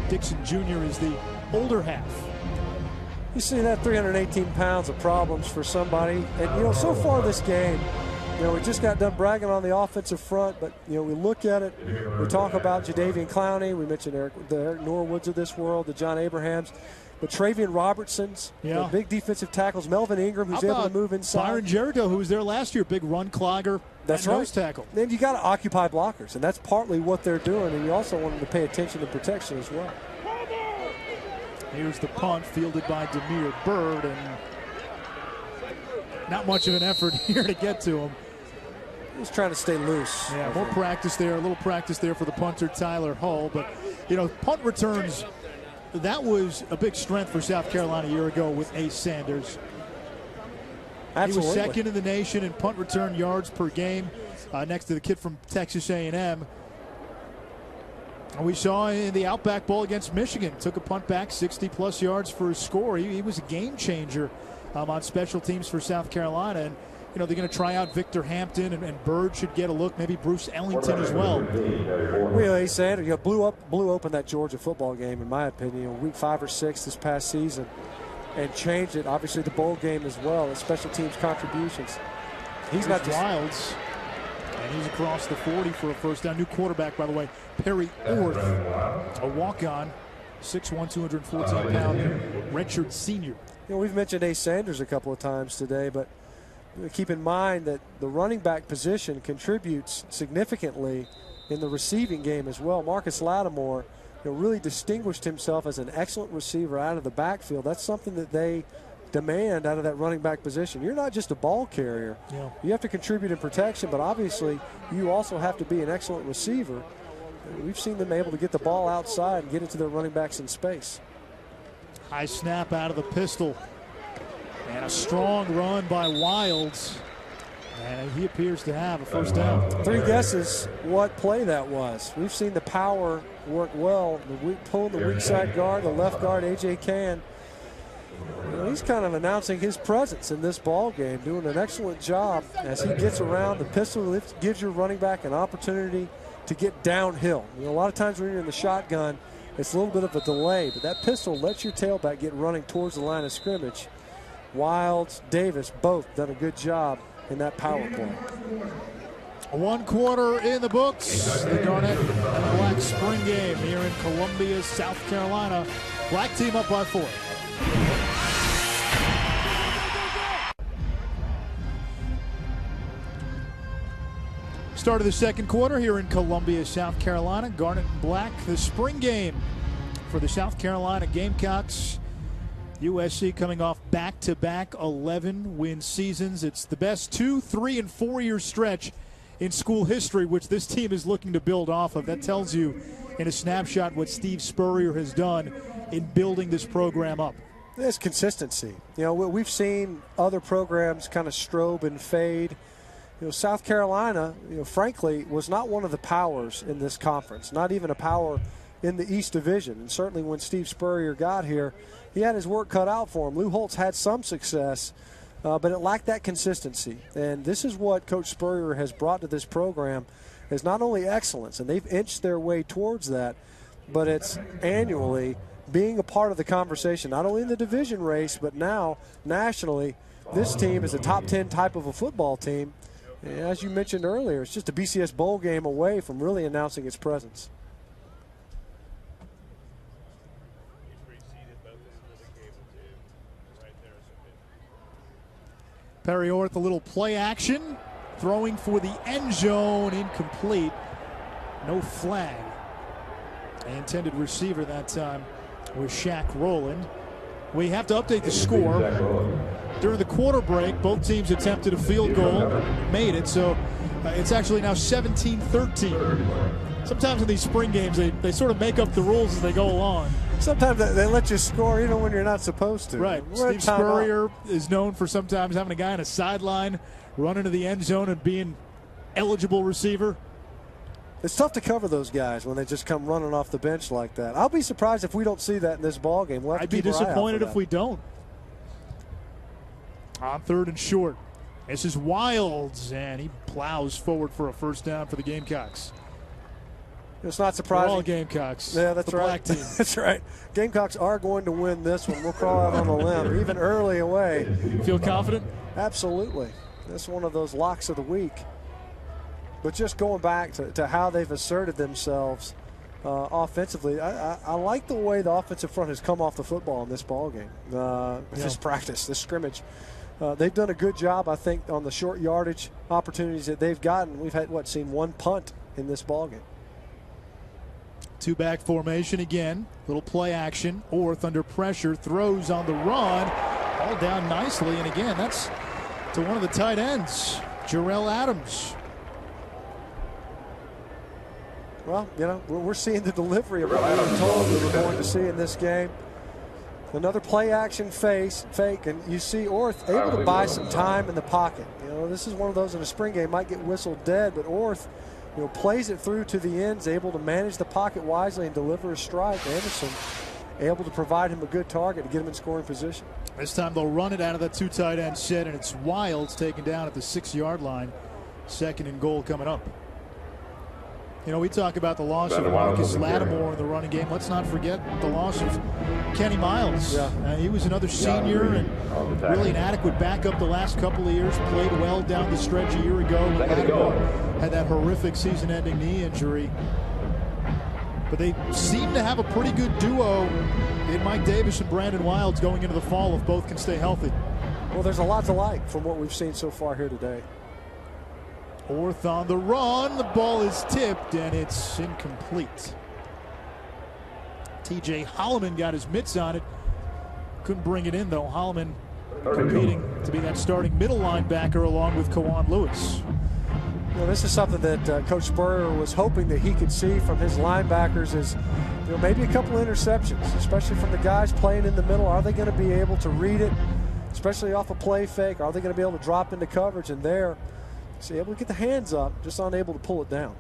Dixon Jr. is the older half. You see that 318 pounds of problems for somebody. And, you know, so far this game, you know, we just got done bragging on the offensive front, but, you know, we look at it, we talk about Jadeveon Clowney, we mentioned the Eric Norwoods of this world, the John Abrahams, but Travian Robertson's, the big defensive tackles, Melvin Ingram, who's able to move inside. Byron Jericho, who was there last year, big run clogger. That's right. Nose tackle. Then you got to occupy blockers, and that's partly what they're doing, and you also want them to pay attention to protection as well. Here's the punt fielded by Demir Bird, and not much of an effort here to get to him. He's trying to stay loose. Yeah, more practice there, a little practice there for the punter, Tyler Hull. But, you know, punt returns, that was a big strength for South Carolina a year ago with Ace Sanders. Absolutely. He was second in the nation in punt return yards per game, next to the kid from Texas A&M. And we saw in the Outback Bowl against Michigan, took a punt back 60-plus yards for a score. He was a game changer on special teams for South Carolina. And you know, they're going to try out Victor Hampton, and Bird should get a look. Maybe Bruce Ellington as well. Well, he said, you know, blew open that Georgia football game, in my opinion, you know, week 5 or 6 this past season, and changed it. Obviously, the bowl game as well, and special teams contributions. He's not just Wilds, and he's across the 40 for a first down. New quarterback, by the way, Perry Orth, a walk-on, 6'1", 214-pound redshirt senior. You know, we've mentioned Ace Sanders a couple of times today, but keep in mind that the running back position contributes significantly in the receiving game as well. Marcus Lattimore, you know, really distinguished himself as an excellent receiver out of the backfield. That's something that they demand out of that running back position. You're not just a ball carrier. Yeah. You have to contribute in protection, but obviously you also have to be an excellent receiver. We've seen them able to get the ball outside and get it to their running backs in space. High snap out of the pistol. And a strong run by Wilds. And he appears to have a first down. 3 guesses what play that was. We've seen the power work well. Pulling the weak side guard, the left guard, A.J. Cann. You know, he's kind of announcing his presence in this ball game, doing an excellent job as he gets around. The pistol lift gives your running back an opportunity to get downhill. You know, a lot of times when you're in the shotgun, it's a little bit of a delay, but that pistol lets your tailback get running towards the line of scrimmage. Wilds, Davis, both done a good job in that power play. 1 quarter in the books. The Garnet and Black spring game here in Columbia, South Carolina. Black team up by 4. Start of the second quarter here in Columbia, South Carolina. Garnet and Black, the spring game for the South Carolina Gamecocks. USC coming off back-to-back 11-win seasons. It's the best 2-, 3-, and 4-year stretch in school history, which this team is looking to build off of. That tells you in a snapshot what Steve Spurrier has done in building this program up. There's consistency. You know, we've seen other programs kind of strobe and fade. You know, South Carolina, you know, frankly, was not one of the powers in this conference, not even a power in the East Division. And certainly when Steve Spurrier got here, he had his work cut out for him. Lou Holtz had some success, but it lacked that consistency. And this is what Coach Spurrier has brought to this program, is not only excellence, and they've inched their way towards that, but it's annually being a part of the conversation, not only in the division race, but now nationally. This team is a top 10 type of a football team. And as you mentioned earlier, it's just a BCS bowl game away from really announcing its presence. Perry Orth, a little play action, throwing for the end zone, incomplete. No flag. The intended receiver that time was Shaq Rowland. We have to update the score. During the quarter break, both teams attempted a field goal, made it, so it's actually now 17-13. Sometimes in these spring games, they sort of make up the rules as they go along. Sometimes they let you score even when you're not supposed to. Right. Steve Spurrier is known for sometimes having a guy on a sideline run into the end zone and being eligible receiver. It's tough to cover those guys when they just come running off the bench like that. I'll be surprised if we don't see that in this ball game. We'll I'd be disappointed if we don't. On 3rd and short. This is Wilds, and he plows forward for a first down for the Gamecocks. It's not surprising. We're all Gamecocks. Yeah, that's the right. Black team. That's right. Gamecocks are going to win this one. We'll crawl out on a limb, even early away. Feel confident? Absolutely. That's one of those locks of the week. But just going back to how they've asserted themselves offensively, I like the way the offensive front has come off the football in this ball game. This practice, this scrimmage. They've done a good job, I think, on the short yardage opportunities that they've gotten. We've had, seen 1 punt in this ball game. 2-back formation again. Little play action. Orth under pressure, throws on the run. All down nicely, and again, that's to one of the tight ends, Jarrell Adams. Well, you know, we're seeing the delivery of what we were told we were going to see in this game. Another play action fake, and you see Orth able to buy some time in the pocket. You know, this is one of those in a spring game might get whistled dead, but Orth, you know, plays it through to the ends, able to manage the pocket wisely and deliver a strike. Anderson able to provide him a good target to get him in scoring position. This time they'll run it out of that 2 tight end set, and it's Wilds taken down at the 6-yard line. 2nd and goal coming up. You know, we talk about the loss of Marcus Lattimore in the running game. Let's not forget the loss of Kenny Miles. Yeah. He was another senior and really an adequate backup the last couple of years. Played well down the stretch a year ago when Lattimore had that horrific season-ending knee injury. But they seem to have a pretty good duo in Mike Davis and Brandon Wilds going into the fall if both can stay healthy. Well, there's a lot to like from what we've seen so far here today. Orth on the run. The ball is tipped, and it's incomplete. TJ Holloman got his mitts on it. Couldn't bring it in, though. Holloman competing to be that starting middle linebacker along with Kawan Lewis. You know, this is something that Coach Spurrier was hoping that he could see from his linebackers is, you know, maybe a couple of interceptions, especially from the guys playing in the middle. Are they going to be able to read it, especially off a play fake? Are they going to be able to drop into coverage and there? So able to get the hands up, just unable to pull it down.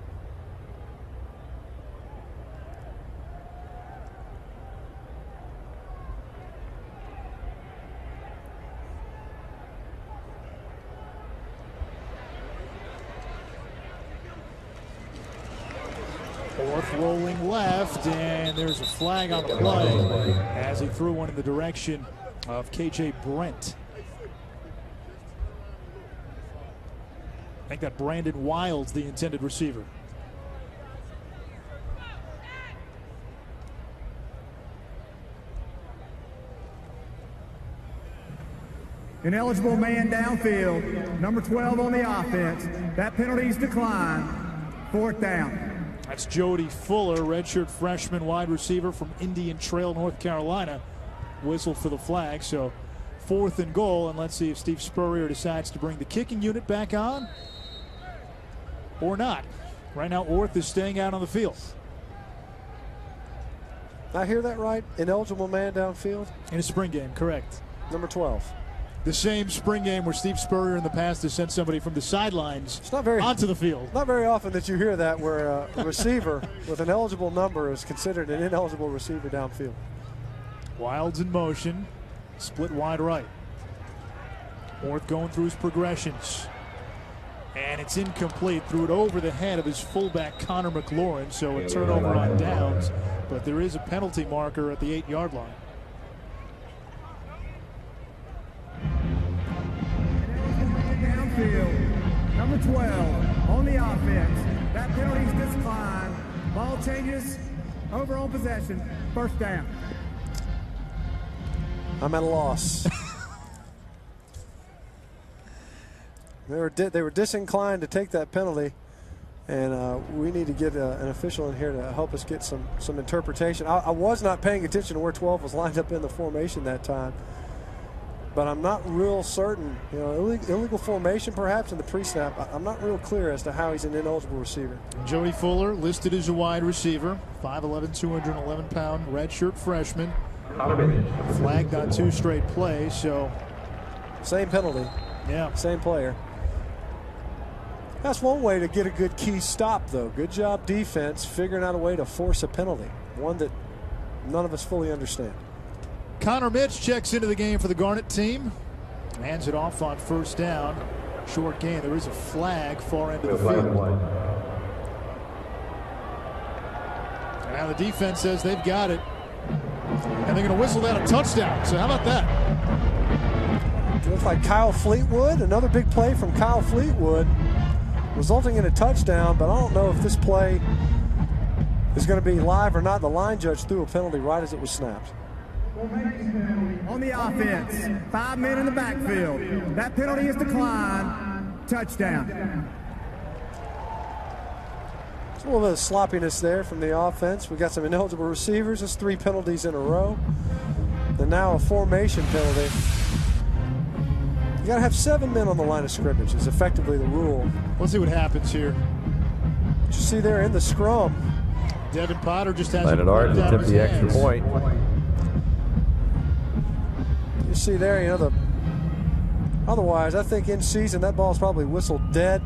Orth rolling left, and there's a flag on the play as he threw one in the direction of KJ Brent. I think that Brandon Wilds, the intended receiver. Ineligible man downfield, number 12 on the offense. That penalty's declined. 4th down. That's Jody Fuller, redshirt freshman wide receiver from Indian Trail, North Carolina. Whistle for the flag, so 4th and goal, and let's see if Steve Spurrier decides to bring the kicking unit back on or not. Right now, Orth is staying out on the field. I hear that right? Ineligible man downfield? In a spring game, correct. Number 12. The same spring game where Steve Spurrier in the past has sent somebody from the sidelines onto the field. Not very often that you hear that where a receiver with an eligible number is considered an ineligible receiver downfield. Wilds in motion, split wide right. Orth going through his progressions. And it's incomplete. Threw it over the head of his fullback, Connor McLaurin, so a turnover on downs. But there is a penalty marker at the 8-yard line. Downfield, number 12 on the offense. That penalty's declined. Ball changes, over on possession, 1st down. I'm at a loss. They were disinclined to take that penalty, and we need to get an official in here to help us get some interpretation. I was not paying attention to where 12 was lined up in the formation that time, but I'm not real certain. You know, illegal formation perhaps in the pre-snap. I'm not real clear as to how he's an ineligible receiver. Jody Fuller listed as a wide receiver, 5'11", 211-pound redshirt freshman. Flagged on 2 straight plays, so same penalty. Yeah, same player. That's one way to get a good key stop, though. Good job defense figuring out a way to force a penalty, one that none of us fully understand. Connor Mitch checks into the game for the Garnet team. Hands it off on 1st down. Short gain. There is a flag far end of the field. And now the defense says they've got it. And they're going to whistle that a touchdown. So how about that? It looks like Kyle Fleetwood, another big play from Kyle Fleetwood, resulting in a touchdown, but I don't know if this play is going to be live or not. The line judge threw a penalty right as it was snapped. On the offense, 5 men in the backfield. That penalty is declined. Touchdown. There's a little bit of sloppiness there from the offense. We got some ineligible receivers. That's 3 penalties in a row. And now a formation penalty. You got to have 7 men on the line of scrimmage is effectively the rule. Let's see what happens here. You see there in the scrum. Devin Potter just has it hard to tip the extra point. You see there, you know, otherwise I think in season that ball's probably whistled dead.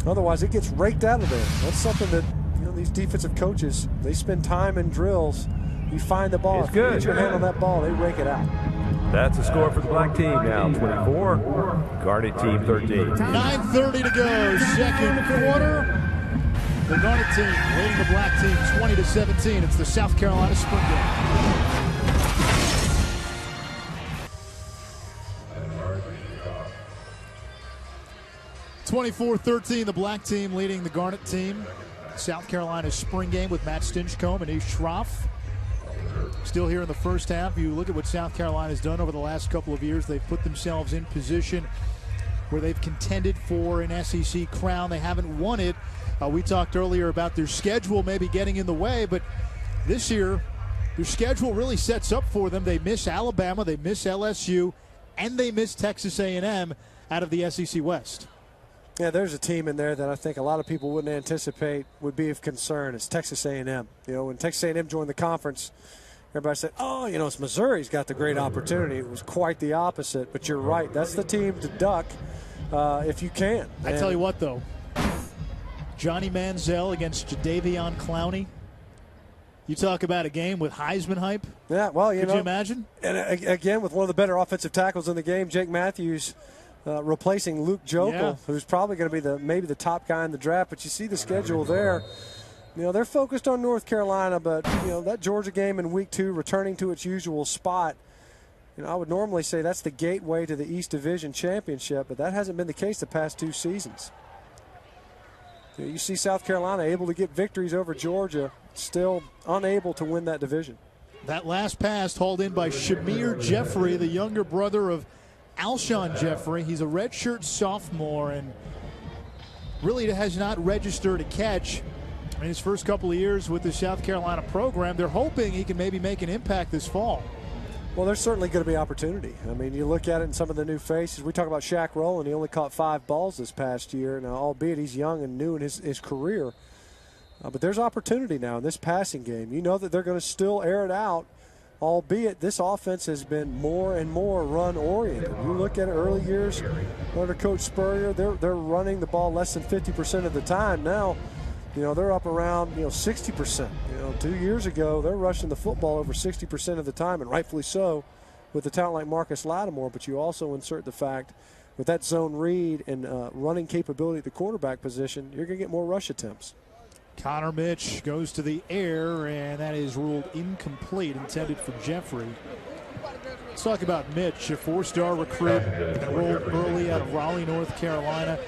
Otherwise it gets raked out of there. That's something that, you know, these defensive coaches, they spend time in drills. You find the ball, if you get your hand on that ball, they rake it out. That's the score for the black team now, 24. Garnet team 13. 9:30 to go, second quarter. The Garnet team leading the black team 20-17. It's the South Carolina spring game. 24-13, the black team leading the Garnet team. South Carolina's spring game with Matt Stinchcomb and Ish Schroff. Still here in the first half. You look at what South Carolina's done over the last couple of years. They've put themselves in position where they've contended for an SEC crown. They haven't won it. We talked earlier about their schedule maybe getting in the way, but this year their schedule really sets up for them. They miss Alabama, they miss LSU, and they miss Texas A&M out of the SEC West. Yeah, there's a team in there that I think a lot of people wouldn't anticipate would be of concern. It's Texas A&M. You know, when Texas A&M joined the conference, everybody said, oh, you know, it's Missouri's got the great opportunity. It was quite the opposite, but you're right. That's the team to duck if you can. I tell you what, though, Johnny Manziel against Jadeveon Clowney. You talk about a game with Heisman hype. Yeah, well, Could you imagine? And again, with one of the better offensive tackles in the game, Jake Matthews, replacing Luke Jokel, who's probably going to be maybe the top guy in the draft. But you see the schedule there. You know, they're focused on North Carolina, but, you know, that Georgia game in week 2, returning to its usual spot, you know, I would normally say that's the gateway to the East Division Championship, but that hasn't been the case the past 2 seasons. You see South Carolina able to get victories over Georgia, still unable to win that division. That last pass hauled in by Shamir Jeffrey, the younger brother of Alshon Jeffrey. He's a redshirt sophomore and really has not registered a catch in his first couple of years with the South Carolina program. They're hoping he can maybe make an impact this fall. Well, there's certainly going to be opportunity. I mean, you look at it in some of the new faces. We talk about Shaq Rowland. He only caught 5 balls this past year. Now, albeit he's young and new in his career. But there's opportunity now in this passing game. You know that they're going to still air it out, albeit this offense has been more and more run-oriented. You look at it early years under Coach Spurrier, they're running the ball less than 50% of the time. Now, you know, they're up around, 60%. 2 years ago, they're rushing the football over 60% of the time, and rightfully so, with a talent like Marcus Lattimore. But you also insert the fact, with that zone read and running capability at the quarterback position, you're going to get more rush attempts. Connor Mitch goes to the air, and that is ruled incomplete, intended for Jeffrey. Let's talk about Mitch, a 4-star recruit enrolled early out of Raleigh, North Carolina.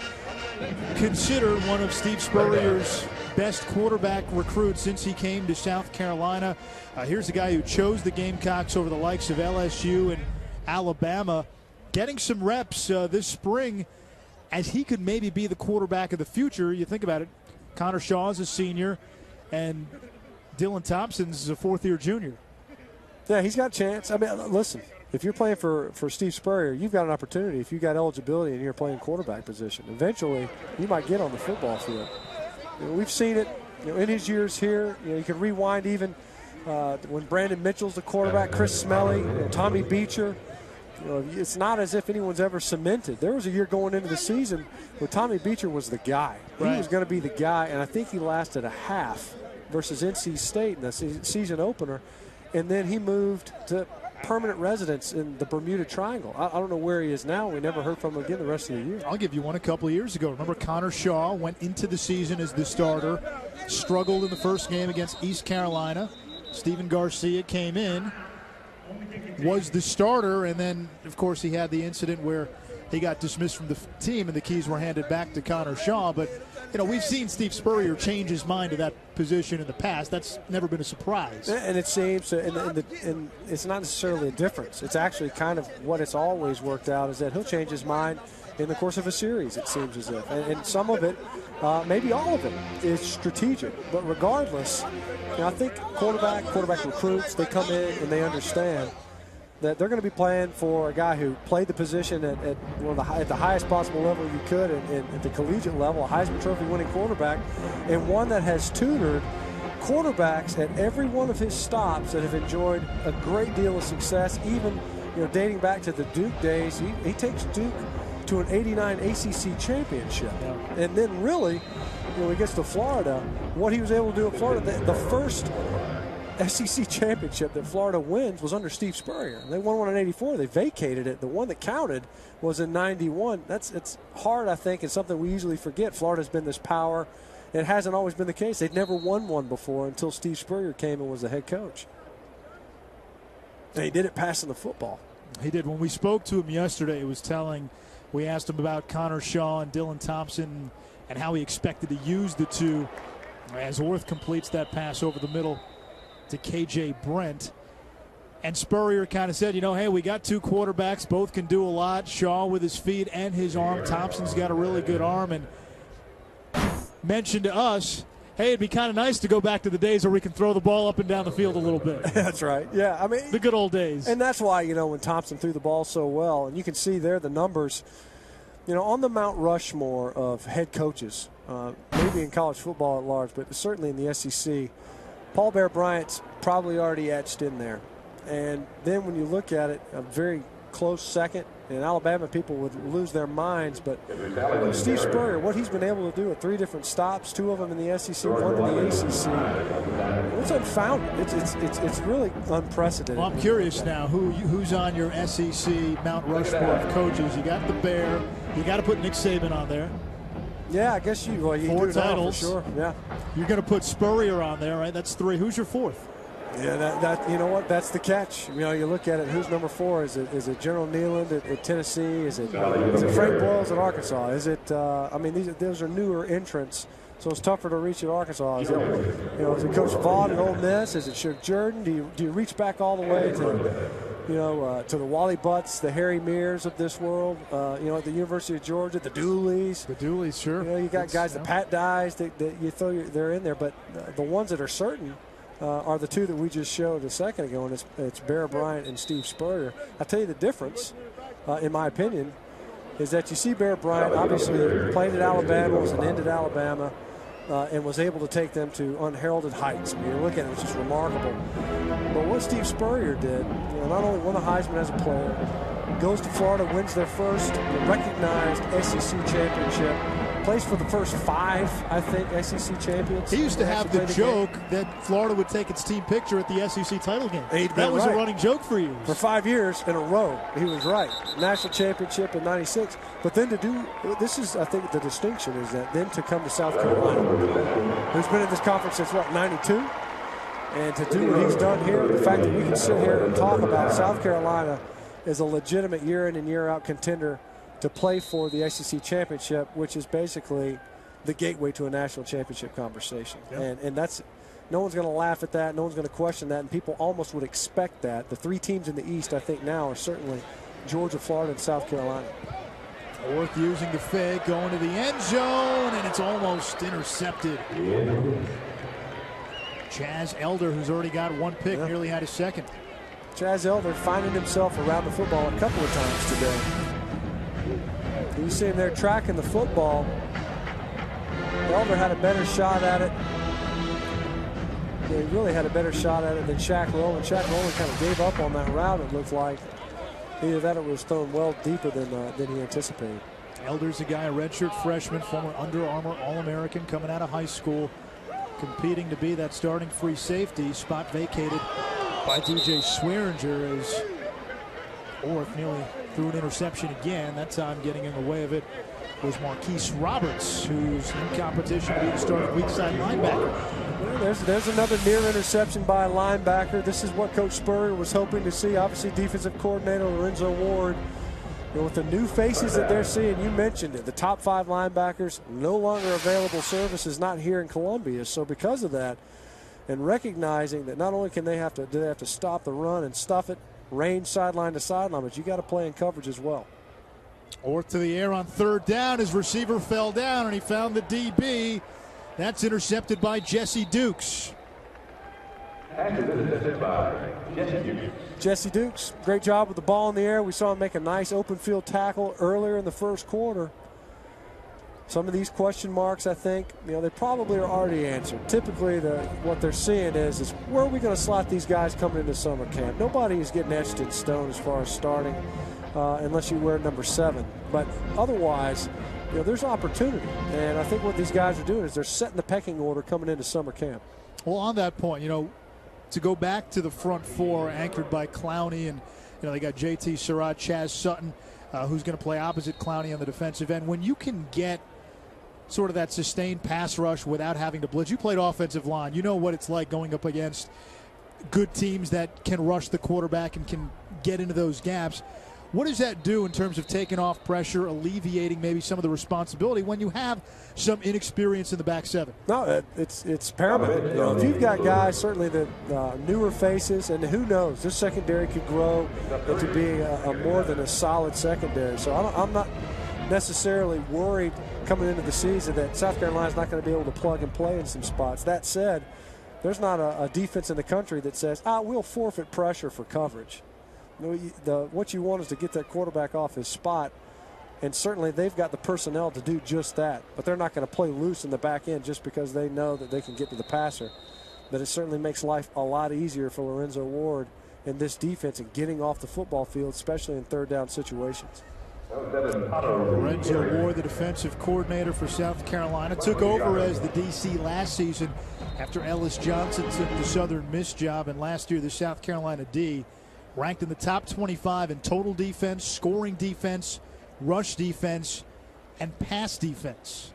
Considered one of Steve Spurrier's best quarterback recruits since he came to South Carolina. Here's a guy who chose the Gamecocks over the likes of LSU and Alabama, getting some reps this spring as he could maybe be the quarterback of the future. You think about it, Connor Shaw is a senior, and Dylan Thompson's a 4th-year junior. Yeah, he's got a chance. I mean, listen, if you're playing for Steve Spurrier, you've got an opportunity. If you've got eligibility and you're playing quarterback position, eventually you might get on the football field. We've seen it in his years here. You can rewind even when Brandon Mitchell's the quarterback, Chris Smelly, Tommy Beecher. It's not as if anyone's ever cemented. There was a year going into the season where Tommy Beecher was the guy. He was going to be the guy, and I think he lasted a half versus NC State in the season opener, and then he moved to permanent residence in the Bermuda Triangle. I don't know where he is now. We never heard from him again the rest of the year. I'll give you one a couple of years ago. Remember, Connor Shaw went into the season as the starter, struggled in the first game against East Carolina. Stephen Garcia came in, was the starter, and then, of course, he had the incident where he got dismissed from the team and the keys were handed back to Connor Shaw. But, we've seen Steve Spurrier change his mind to that position in the past. That's never been a surprise. And it seems, and it's not necessarily a difference. It's actually kind of what it's always worked out, is that he'll change his mind in the course of a series, it seems as if. And some of it, maybe all of it, is strategic. But regardless, I think quarterback recruits, they come in and they understand that they're going to be playing for a guy who played the position at the highest possible level you could at the collegiate level, a Heisman Trophy winning quarterback, and one that has tutored quarterbacks at every one of his stops that have enjoyed a great deal of success, even dating back to the Duke days. He takes Duke to an '89 ACC championship. Yeah. And then really, when he gets to Florida, what he was able to do at Florida, the first SEC championship that Florida wins was under Steve Spurrier. They won one in '84. They vacated it. The one that counted was in '91. It's hard, I think. It's something we usually forget. Florida's been this power. It hasn't always been the case. They'd never won one before until Steve Spurrier came and was the head coach. And he did it passing the football. He did. When we spoke to him yesterday, it was telling. We asked him about Connor Shaw and Dylan Thompson and how he expected to use the two as Orth completes that pass over the middle to KJ Brent. And Spurrier kind of said, hey, we got two quarterbacks. Both can do a lot. Shaw with his feet and his arm. Thompson's got a really good arm. And mentioned to us, hey, it'd be kind of nice to go back to the days where we can throw the ball up and down the field a little bit. That's right. Yeah, I mean, the good old days. And that's why, when Thompson threw the ball so well, and you can see there the numbers, on the Mount Rushmore of head coaches, maybe in college football at large, but certainly in the SEC, Paul Bear Bryant's probably already etched in there. And then when you look at it, a very close second. In Alabama, people would lose their minds, but Steve Spurrier, what he's been able to do at 3 different stops, 2 of them in the SEC, 1 in the ACC, it's unfounded. It's really unprecedented. Well, I'm curious now, who's on your SEC Mount Rushmore of coaches? You got the Bear. You got to put Nick Saban on there. Yeah, I guess you 4 do titles. For sure. Yeah. You're going to put Spurrier on there, right? That's 3. Who's your 4th? Yeah, that you know what? That's the catch. You look at it. Who's number 4? Is it General Neyland at Tennessee? Is it Frank Boyles at Arkansas? Is it? Those are newer entrants, so it's tougher to reach at Arkansas. Is it Coach Vaughn at Ole Miss? Is it Shug Jordan? Do you reach back all the way to the Wally Butts, the Harry Mears of this world? At the University of Georgia, the Dooleys. The Dooleys, sure. You got guys, the Pat Dyes that you throw. They're in there, but the ones that are certain. Are the 2 that we just showed a second ago, and it's Bear Bryant and Steve Spurrier. I'll tell you the difference, in my opinion, is that you see Bear Bryant obviously played at Alabama, was an end at Alabama, and was able to take them to unheralded heights. You're looking at it, it's just remarkable. But what Steve Spurrier did, not only won a Heisman as a player, goes to Florida, wins their first recognized SEC championship, plays for the first 5, I think, SEC champions. He used to have the joke that Florida would take its team picture at the SEC title game. That was right. a running joke for years. For 5 years in a row, he was right. National championship in '96. But then this is, I think, the distinction is that then to come to South Carolina, who's been in this conference since, '92? And to do what he's done here, the fact that we can sit here and talk about South Carolina as a legitimate year in and year out contender to play for the SEC championship, which is basically the gateway to a national championship conversation. Yep. And that's, no one's going to laugh at that. No one's going to question that. And people almost would expect that. The 3 teams in the East, I think now, are certainly Georgia, Florida, and South Carolina. Orth using the fake, going to the end zone, and it's almost intercepted. Chaz Elder, who's already got 1 pick, nearly had his 2nd. Chaz Elder finding himself around the football a couple of times today. You see him there tracking the football. Elder had a better shot at it. He really had a better shot at it than Shaq Rowland. Shaq Rowland kind of gave up on that route, it looked like. Either that or it was thrown well deeper than he anticipated. Elder's a guy, a redshirt freshman, former Under Armour All-American, coming out of high school, competing to be that starting free safety. Spot vacated by DJ Swearinger as Orth nearly threw an interception again. That time getting in the way of it was Marquise Roberts, who's in competition to be the starting weak side linebacker. Well, there's another near interception by a linebacker. This is what Coach Spurrier was hoping to see. Obviously, defensive coordinator Lorenzo Ward, with the new faces that they're seeing, you mentioned it, the top 5 linebackers no longer available, services not here in Columbia. So because of that, and recognizing that not only do they have to stop the run and stuff it, range sideline to sideline, but you got to play in coverage as well. Orth to the air on 3rd down. His receiver fell down, and he found the DB. That's intercepted by Jesse Dukes. Jesse Dukes, great job with the ball in the air. We saw him make a nice open field tackle earlier in the first quarter. Some of these question marks, I think, they probably are already answered. Typically, what they're seeing is where are we going to slot these guys coming into summer camp? Nobody is getting etched in stone as far as starting, unless you wear number 7. But otherwise, there's opportunity. And I think what these guys are doing is they're setting the pecking order coming into summer camp. Well, on that point, to go back to the front four anchored by Clowney, and they got JT Surratt, Chaz Sutton, who's going to play opposite Clowney on the defensive end. When you can get sort of that sustained pass rush without having to blitz, you played offensive line. You know what it's like going up against good teams that can rush the quarterback and can get into those gaps. What does that do in terms of taking off pressure, alleviating maybe some of the responsibility when you have some inexperience in the back seven? No, it's paramount. If you've got guys, certainly the newer faces, and who knows, this secondary could grow into being a more than a solid secondary. So I'm not necessarily worried coming into the season that South Carolina's not going to be able to plug and play in some spots. That said, there's not a defense in the country that says, we'll forfeit pressure for coverage. What you want is to get that quarterback off his spot, and certainly they've got the personnel to do just that. But they're not going to play loose in the back end just because they know that they can get to the passer. But it certainly makes life a lot easier for Lorenzo Ward and this defense in getting off the football field, especially in third down situations. Lorenzo Ward, the defensive coordinator for South Carolina, took over as the DC last season after Ellis Johnson took the Southern Miss job. And last year, the South Carolina D ranked in the top 25 in total defense, scoring defense, rush defense, and pass defense.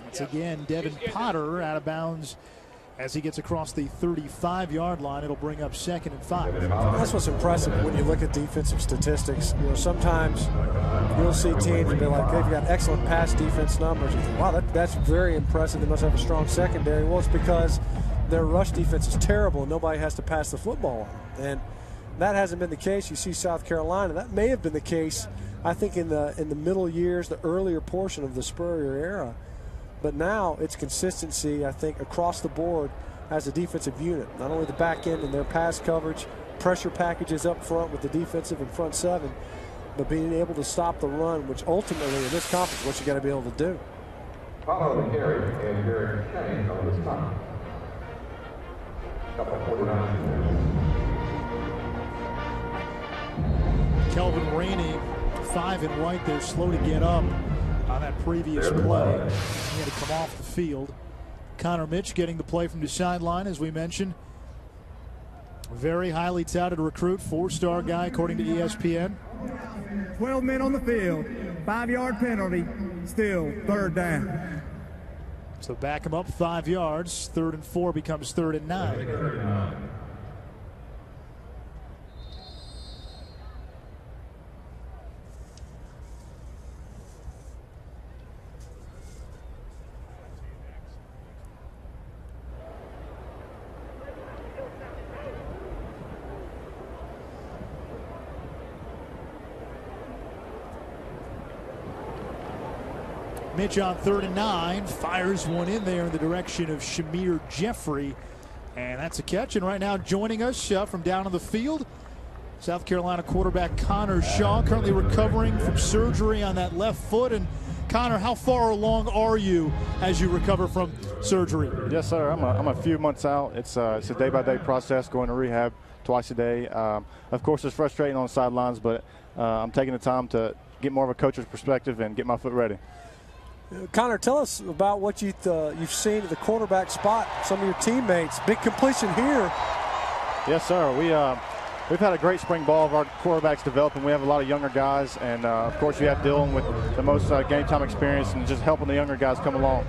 Once again, Devin Potter out of bounds as he gets across the 35-yard line. It'll bring up 2nd and 5. That's what's impressive when you look at defensive statistics. Sometimes you'll see teams and be like, they've got excellent pass defense numbers. You think, wow, that's very impressive. They must have a strong secondary. Well, it's because their rush defense is terrible and nobody has to pass the football on. And that hasn't been the case. You see South Carolina. That may have been the case, I think, in the middle years, the earlier portion of the Spurrier era. But now it's consistency, I think, across the board as a defensive unit. Not only the back end and their pass coverage, pressure packages up front with the defensive and front seven, but being able to stop the run, which ultimately in this conference is what you got to be able to do. Follow the carry and Derek Kane on the stop. Couple 49. Kelvin Rainey, 5 and white. They're slow to get up on that previous play. He had to come off the field. Connor Mitch getting the play from the sideline, as we mentioned. Very highly touted recruit, 4-star guy according to ESPN. 12 men on the field, 5-yard penalty, still 3rd down. So back him up 5 yards. 3rd and 4 becomes 3rd and 9. Mitch on 3rd and 9, fires one in there in the direction of Shamir Jeffrey, and that's a catch. And right now joining us from down on the field, South Carolina quarterback Connor Shaw, currently recovering from surgery on that left foot. And Connor, how far along are you as you recover from surgery? Yes, sir. I'm a few months out. It's a day-by-day process, going to rehab twice a day. Of course, it's frustrating on the sidelines, but I'm taking the time to get more of a coach's perspective and get my foot ready. Connor, tell us about what you've seen at the quarterback spot, some of your teammates. Big completion here. Yes, sir. We've had a great spring ball of our quarterbacks developing. We have a lot of younger guys, and of course you have Dylan with the most game time experience and just helping the younger guys come along.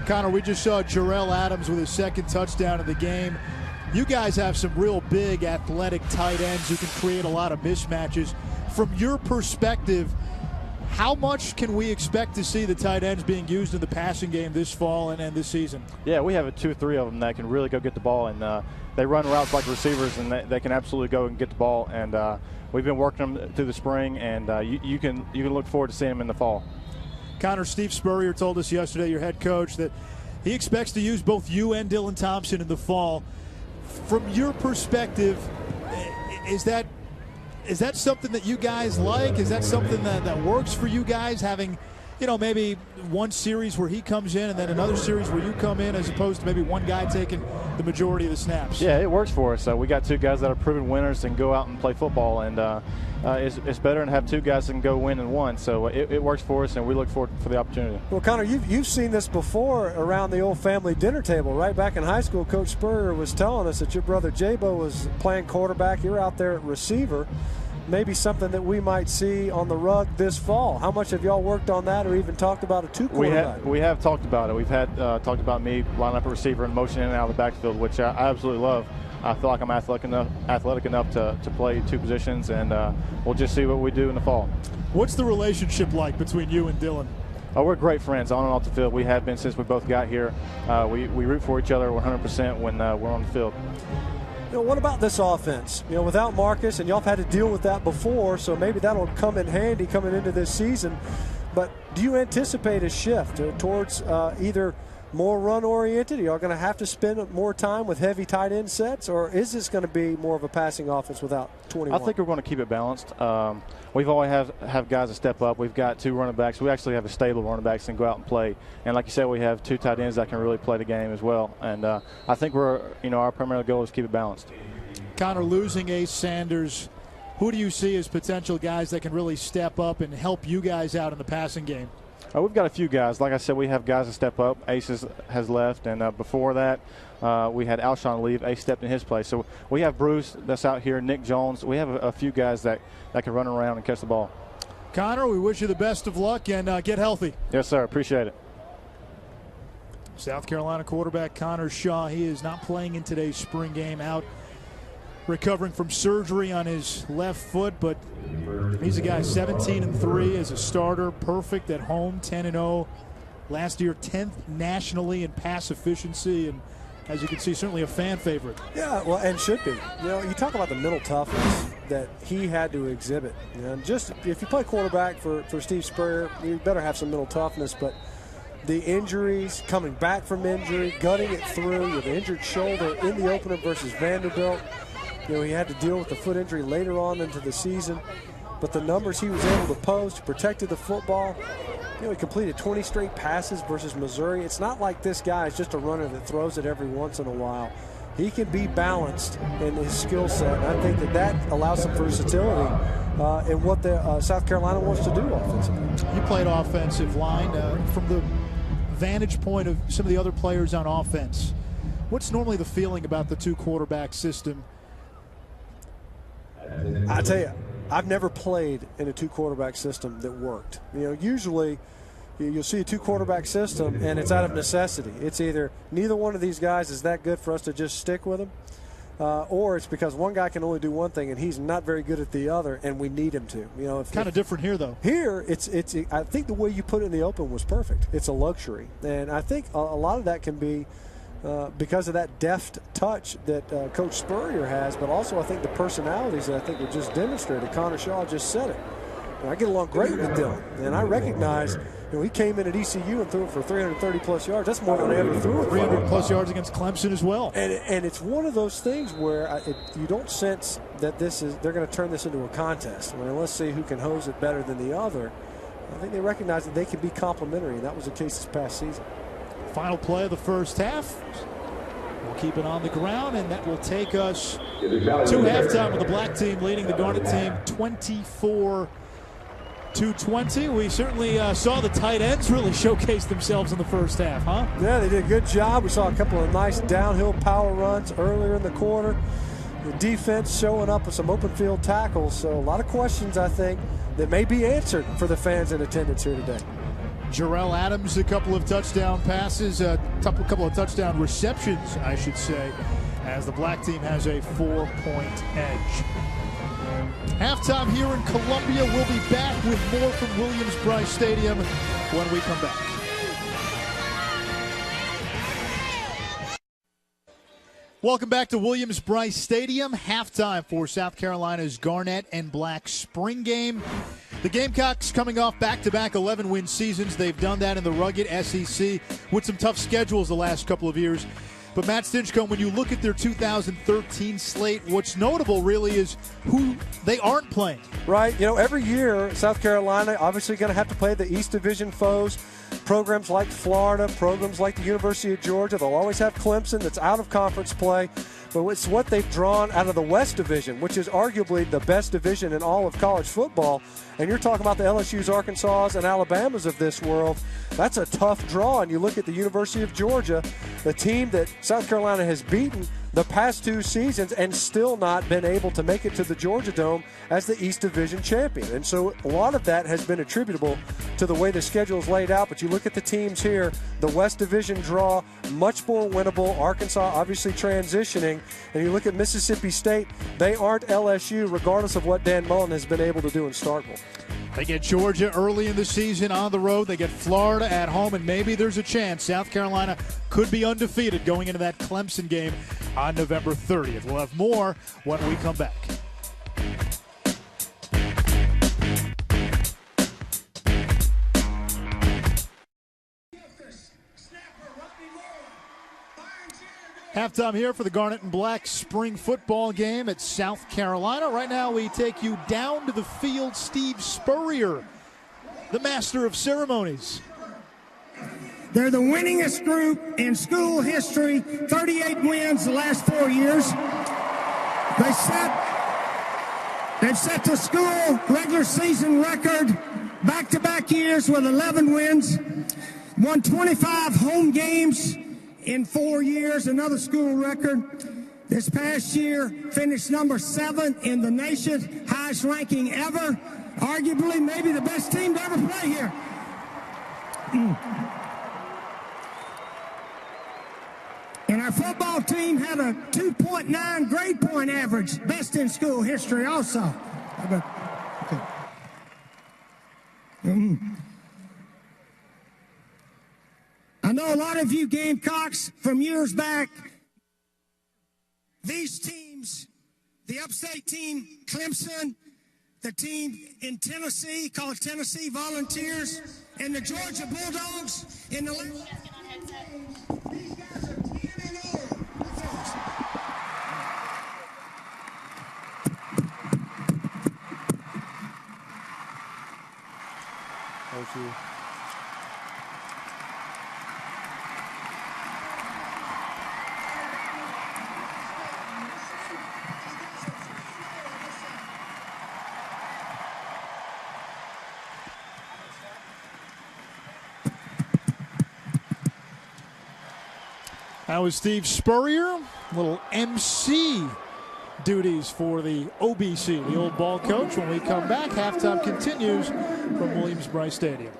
Connor, we just saw Jarrell Adams with his 2nd touchdown of the game. You guys have some real big athletic tight ends who can create a lot of mismatches. From your perspective, how much can we expect to see the tight ends being used in the passing game this fall and this season? Yeah, we have 2 or 3 of them that can really go get the ball, and they run routes like receivers, and they can absolutely go and get the ball. And we've been working them through the spring, and you can look forward to seeing them in the fall. Connor, Steve Spurrier told us yesterday, your head coach, that he expects to use both you and Dylan Thompson in the fall. From your perspective, is that something that you guys like? Is that something that works for you guys, having maybe one series where he comes in and then another series where you come in, as opposed to maybe one guy taking the majority of the snaps? Yeah, it works for us. We got two guys that are proven winners and go out and play football, and it's better to have two guys that can go win than one. So it works for us, and we look forward for the opportunity. Well, Connor, you've seen this before around the old family dinner table, right? Back in high school, Coach Spurrier was telling us that your brother J-Bo was playing quarterback. You're out there at receiver. Maybe something that we might see on the rug this fall. How much have y'all worked on that, or even talked about a two quarterback? We have talked about it. We've had talked about me lining up a receiver and motion in and out of the backfield, which I absolutely love. I feel like I'm athletic enough to play two positions, and we'll just see what we do in the fall. What's the relationship like between you and Dylan? We're great friends on and off the field. We have been since we both got here. We root for each other 100% when we're on the field. What about this offense? Without Marcus, and y'all have had to deal with that before, so maybe that'll come in handy coming into this season. But do you anticipate a shift towards either more run-oriented? Are y'all going to have to spend more time with heavy tight end sets, or is this going to be more of a passing offense without 21? I think we're going to keep it balanced. We've always have guys that step up. We've got two running backs. We actually have a stable of running backs that can go out and play. And like you said, we have two tight ends that can really play the game as well. And I think our primary goal is to keep it balanced. Connor, losing Ace Sanders, who do you see as potential guys that can really step up and help you guys out in the passing game? We've got a few guys. Like I said, we have guys that step up. Ace has left, and before that, we had Alshon leave. Ace stepped in his place. So we have Bruce that's out here, Nick Jones. We have a few guys that can run around and catch the ball. Connor, we wish you the best of luck, and get healthy. Yes, sir. Appreciate it. South Carolina quarterback Connor Shaw, he is not playing in today's spring game, out recovering from surgery on his left foot, but he's a guy 17-3 as a starter, perfect at home, 10-0. Last year, 10th nationally in pass efficiency, and as you can see, certainly a fan favorite. Yeah, well, and should be. You talk about the mental toughness that he had to exhibit. Just if you play quarterback for Steve Spurrier, you better have some mental toughness, but the injuries, coming back from injury, gutting it through, you have an injured shoulder in the opener versus Vanderbilt. He had to deal with the foot injury later on into the season. But the numbers he was able to post, protected the football. He completed 20 straight passes versus Missouri. It's not like this guy is just a runner that throws it every once in a while. He can be balanced in his skill set. And I think that allows some versatility in what the South Carolina wants to do offensively. You played offensive line. From the vantage point of some of the other players on offense, what's normally the feeling about the two quarterback system? I tell you, I've never played in a two quarterback system that worked. Usually you'll see a two quarterback system and it's out of necessity. It's either neither one of these guys is that good for us to just stick with them, or it's because one guy can only do one thing and he's not very good at the other and we need him to. Kind of different here, though. Here, it's. I think the way you put it in the open was perfect. It's a luxury, and I think a lot of that can be because of that deft touch that Coach Spurrier has, but also I think the personalities that I think were just demonstrated. Connor Shaw just said it. I get along great with Dylan, and I recognize he came in at ECU and threw it for 330-plus yards. That's more than I ever threw it. 300-plus yards against Clemson as well. And it's one of those things where you don't sense that they're going to turn this into a contest. Let's see who can hose it better than the other. I think they recognize that they can be complementary, and that was the case this past season. Final play of the first half. We'll keep it on the ground, and that will take us to halftime with the black team leading the Garnet team 24-20. We certainly saw the tight ends really showcase themselves in the first half, huh? Yeah, they did a good job. We saw a couple of nice downhill power runs earlier in the quarter. The defense showing up with some open field tackles. So a lot of questions, I think, that may be answered for the fans in attendance here today. Jarrell Adams, a couple of touchdown passes, a couple of touchdown receptions, I should say, as the black team has a 4-point edge. Halftime here in Columbia. We'll be back with more from Williams-Brice Stadium when we come back. Welcome back to Williams-Brice Stadium. Halftime for South Carolina's Garnet and Black spring game. The Gamecocks coming off back-to-back 11-win seasons. They've done that in the rugged SEC with some tough schedules the last couple of years. But Matt Stinchcomb, when you look at their 2013 slate, what's notable really is who they aren't playing. right? You know, every year, South Carolina obviously going to have to play the East Division foes. Programs like Florida, programs like the University of Georgia, they'll always have Clemson that's out of conference play. But it's what they've drawn out of the West Division, which is arguably the best division in all of college football. And you're talking about the LSU's, Arkansas, and Alabamas of this world. That's a tough draw. And you look at the University of Georgia, the team that South Carolina has beaten the past 2 seasons and still not been able to make it to the Georgia Dome as the East Division champion. And so a lot of that has been attributable to the way the schedule is laid out. But you look at the teams here, the West Division draw, much more winnable. Arkansas obviously transitioning. And you look at Mississippi State, they aren't LSU regardless of what Dan Mullen has been able to do in Starkville. They get Georgia early in the season on the road. They get Florida at home, and maybe there's a chance South Carolina could be undefeated going into that Clemson game on November 30th. We'll have more when we come back. Halftime here for the Garnet and Black spring football game at South Carolina. Right now we take you down to the field. Steve Spurrier, the master of ceremonies. They're the winningest group in school history, 38 wins the last 4 years. They've set the school regular season record back-to-back years with 11 wins, won 25 home games in 4 years, another school record. This past year, finished number 7 in the nation, highest ranking ever. Arguably, maybe the best team to ever play here. And our football team had a 2.9 grade point average, best in school history also. I know a lot of you Gamecocks from years back. These teams, the upstate team, Clemson, the team in Tennessee called Tennessee Volunteers, and the Georgia Bulldogs in the these guys are 10-0. Thank you. That was Steve Spurrier, little MC duties for the OBC, the old ball coach. When we come back, halftime continues from Williams-Brice Stadium.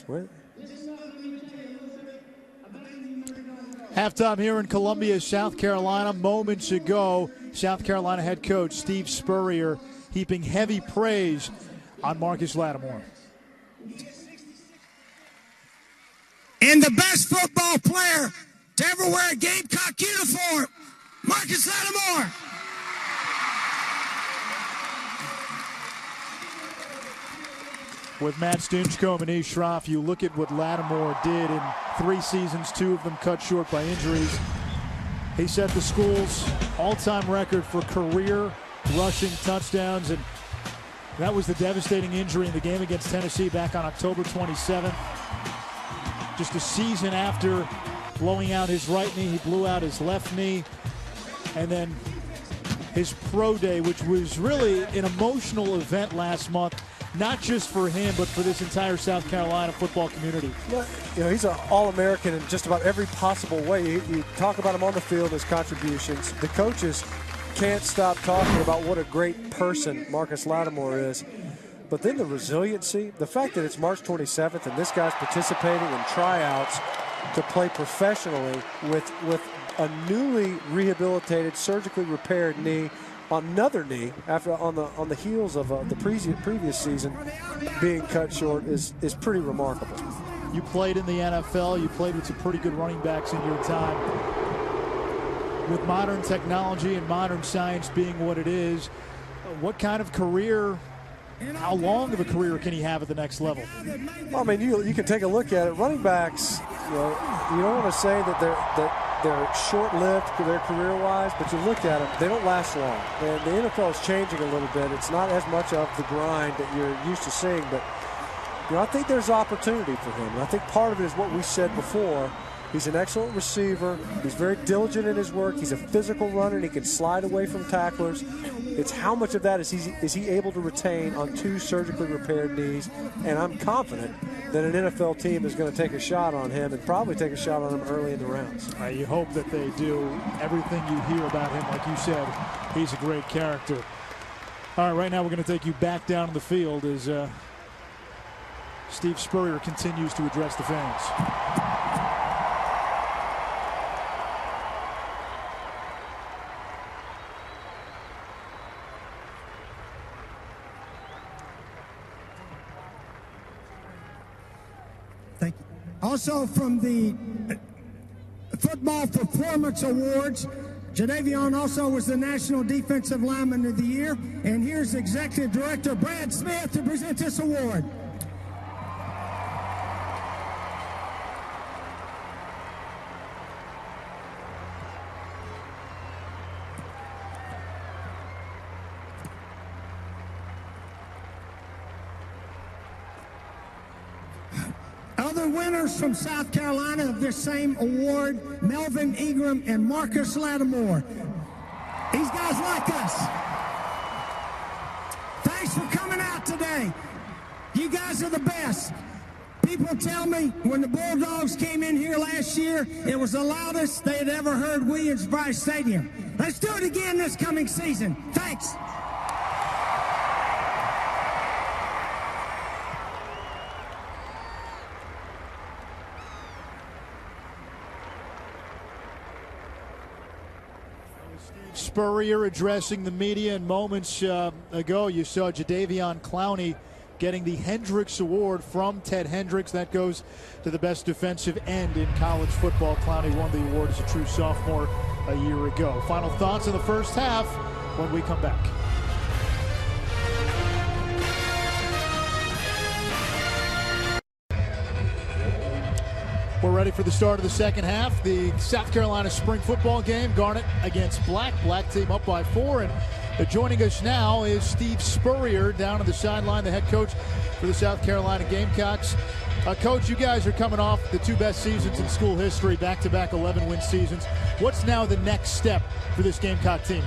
What? Halftime here in Columbia, South Carolina. Moments ago, South Carolina head coach Steve Spurrier heaping heavy praise on Marcus Lattimore. And the best football player to ever wear a Gamecock uniform, Marcus Lattimore. With Matt Stinchcomb and Ish Schroff, you look at what Lattimore did in 3 seasons, 2 of them cut short by injuries. He set the school's all-time record for career rushing touchdowns, and that was the devastating injury in the game against Tennessee back on October 27th. Just a season after blowing out his right knee, he blew out his left knee. And then his pro day, which was really an emotional event last month, not just for him, but for this entire South Carolina football community. Yeah, you know, he's an All-American in just about every possible way. You talk about him on the field, his contributions. The coaches can't stop talking about what a great person Marcus Lattimore is. But then the resiliency, the fact that it's March 27th and this guy's participating in tryouts to play professionally with a newly rehabilitated, surgically repaired knee, another knee after on the heels of the previous season being cut short is pretty remarkable. You played in the NFL. You played with some pretty good running backs in your time. With modern technology and modern science being what it is, what kind of career? How long of a career can he have at the next level? Well, I mean, you can take a look at it. Running backs, you know, you don't want to say that they're short-lived their career-wise, but you look at them, they don't last long. And the NFL is changing a little bit. It's not as much of the grind that you're used to seeing, but I think there's opportunity for him. And I think part of it is what we said before. He's an excellent receiver. He's very diligent in his work. He's a physical runner, and he can slide away from tacklers. It's how much of that is he able to retain on 2 surgically repaired knees. And I'm confident that an NFL team is going to take a shot on him and probably take a shot on him early in the rounds. You hope that they do. Everything you hear about him, like you said, he's a great character. All right, right now we're going to take you back down to the field as Steve Spurrier continues to address the fans. Thank you. Also from the Football Performance Awards, Jadeveon also was the National Defensive Lineman of the Year. And here's Executive Director Brad Smith to present this award. Other winners from South Carolina of this same award, Melvin Ingram and Marcus Lattimore. These guys like us. Thanks for coming out today. You guys are the best. People tell me when the Bulldogs came in here last year, it was the loudest they had ever heard Williams-Brice Stadium. Let's do it again this coming season. Thanks. Spurrier addressing the media, and moments ago you saw Jadeveon Clowney getting the Hendricks Award from Ted Hendricks. That goes to the best defensive end in college football. Clowney won the award as a true sophomore a year ago. Final thoughts in the first half when we come back. We're ready for the start of the second half. The South Carolina spring football game, Garnet against Black. Black team up by 4. And joining us now is Steve Spurrier down on the sideline, the head coach for the South Carolina Gamecocks. Coach, you guys are coming off the 2 best seasons in school history, back-to-back 11-win seasons. What's now the next step for this Gamecock team?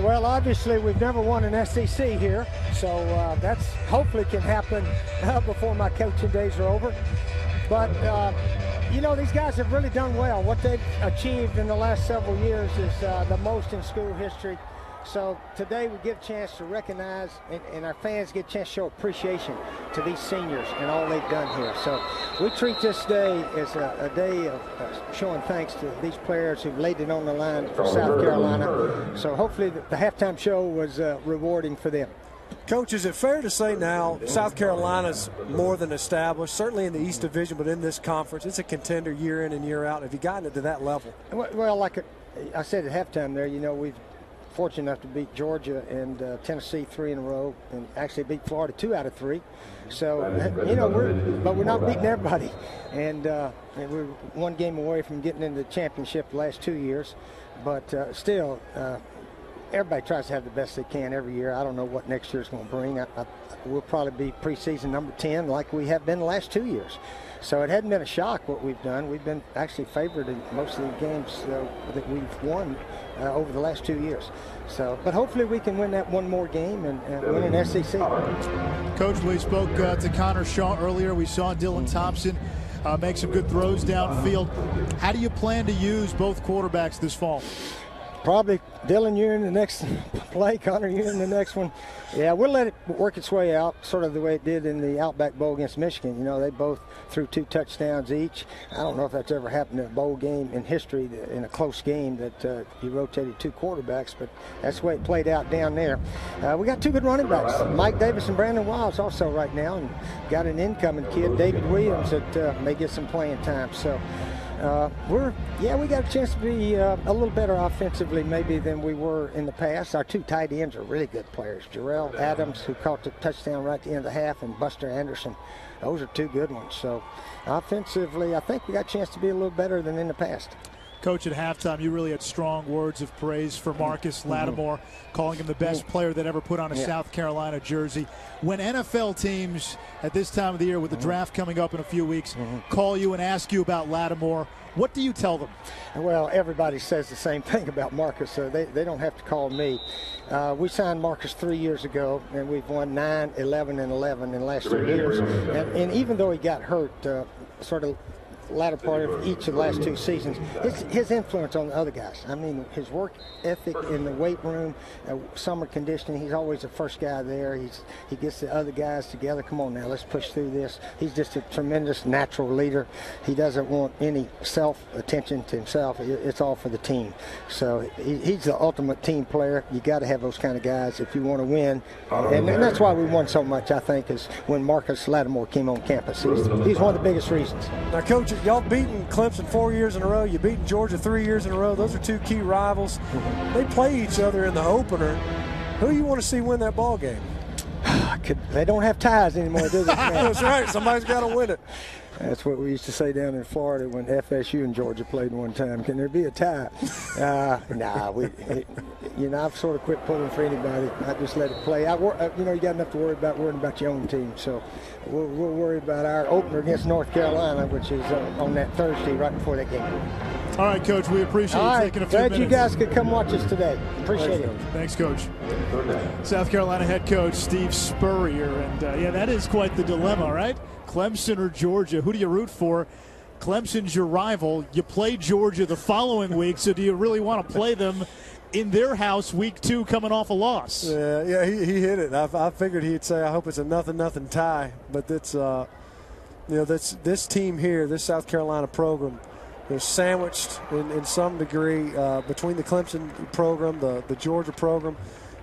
Well, obviously, we've never won an SEC here, so that's hopefully can happen before my coaching days are over. But, you know, these guys have really done well. What they've achieved in the last several years is the most in school history. So today we get a chance to recognize, and our fans get a chance to show appreciation to these seniors and all they've done here. So we treat this day as a day of showing thanks to these players who've laid it on the line for South Carolina. So hopefully the halftime show was rewarding for them. Coach, is it fair to say now South Carolina's more than established, certainly in the East Division, but in this conference, it's a contender year in and year out? Have you gotten it to that level? Well, like I said at halftime there, you know, we've fortunate enough to beat Georgia and Tennessee 3 in a row, and actually beat Florida 2 out of 3. So, you know, we're not beating everybody. And we're 1 game away from getting into the championship the last 2 years. But still, everybody tries to have the best they can every year. I don't know what next year's going to bring. We'll probably be preseason number 10 like we have been the last 2 years. So it hadn't been a shock what we've done. We've been actually favored in most of the games that we've won over the last 2 years. So, but hopefully we can win that 1 more game and win an SEC. Coach, we spoke to Connor Shaw earlier. We saw Dylan Thompson make some good throws downfield. How do you plan to use both quarterbacks this fall? Probably Dylan, you're in the next play. Connor, you're in the next one. Yeah, we'll let it work its way out, sort of the way it did in the Outback Bowl against Michigan. You know, they both threw 2 touchdowns each. I don't know if that's ever happened in a bowl game in history, in a close game, that you rotated 2 quarterbacks, but that's the way it played out down there. We got 2 good running backs, Mike Davis and Brandon Wiles also right now, and got an incoming kid, David Williams, that may get some playing time. So we got a chance to be a little better offensively maybe than we were in the past. Our 2 tight ends are really good players. Jarrell Adams, who caught the touchdown right at the end of the half, and Buster Anderson. Those are 2 good ones. So offensively, I think we got a chance to be a little better than in the past. Coach, at halftime, you really had strong words of praise for Marcus Lattimore, calling him the best player that ever put on a South Carolina jersey. When NFL teams at this time of the year, with the draft coming up in a few weeks, call you and ask you about Lattimore, what do you tell them? Well, everybody says the same thing about Marcus, so they don't have to call me. We signed Marcus 3 years ago, and we've won 9, 11, and 11 in the last 3 years. And even though he got hurt sort of latter part of each of the last 2 seasons, his influence on the other guys. I mean, his work ethic in the weight room, summer conditioning, he's always the first guy there. He gets the other guys together. Come on now, let's push through this. He's just a tremendous natural leader. He doesn't want any self-attention to himself. It's all for the team. So he's the ultimate team player. You got to have those kind of guys if you want to win. And that's why we won so much, I think, is when Marcus Lattimore came on campus. He's one of the biggest reasons. Now, Coach, y'all beaten Clemson 4 years in a row. You beaten Georgia 3 years in a row. Those are 2 key rivals. They play each other in the opener. Who do you want to see win that ball game? They don't have ties anymore, do they? That's right. Somebody's got to win it. That's what we used to say down in Florida when FSU and Georgia played one time. Can there be a tie? I've sort of quit pulling for anybody. I just let it play. You got enough to worrying about your own team. So we'll worry about our opener against North Carolina, which is on that Thursday right before that game. All right, Coach, we appreciate you taking a few minutes. Glad you guys could come watch us today. Appreciate it. Thanks, Coach. South Carolina head coach Steve Spurrier. And, that is quite the dilemma, right? Clemson or Georgia? Who do you root for? Clemson's your rival. You play Georgia the following week, so do you really want to play them in their house week 2 coming off a loss? Yeah, he hit it. I figured he'd say, I hope it's a 0-0 tie. But it's, this team here, this South Carolina program, they're sandwiched in some degree between the Clemson program, the Georgia program.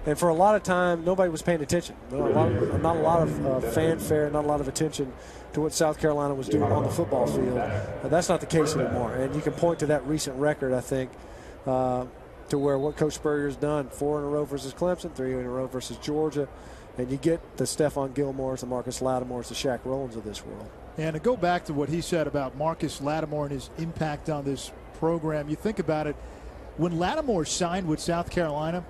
And for a lot of time, nobody was paying attention. Not a lot of fanfare, not a lot of attention to what South Carolina was doing on the football field. That's not the case anymore. And you can point to that recent record, I think, to where what Coach Spurrier's done, 4 in a row versus Clemson, 3 in a row versus Georgia. And you get the Stephon Gilmores, the Marcus Lattimores, the Shaq Rowlands of this world. And to go back to what he said about Marcus Lattimore and his impact on this program, you think about it, when Lattimore signed with South Carolina,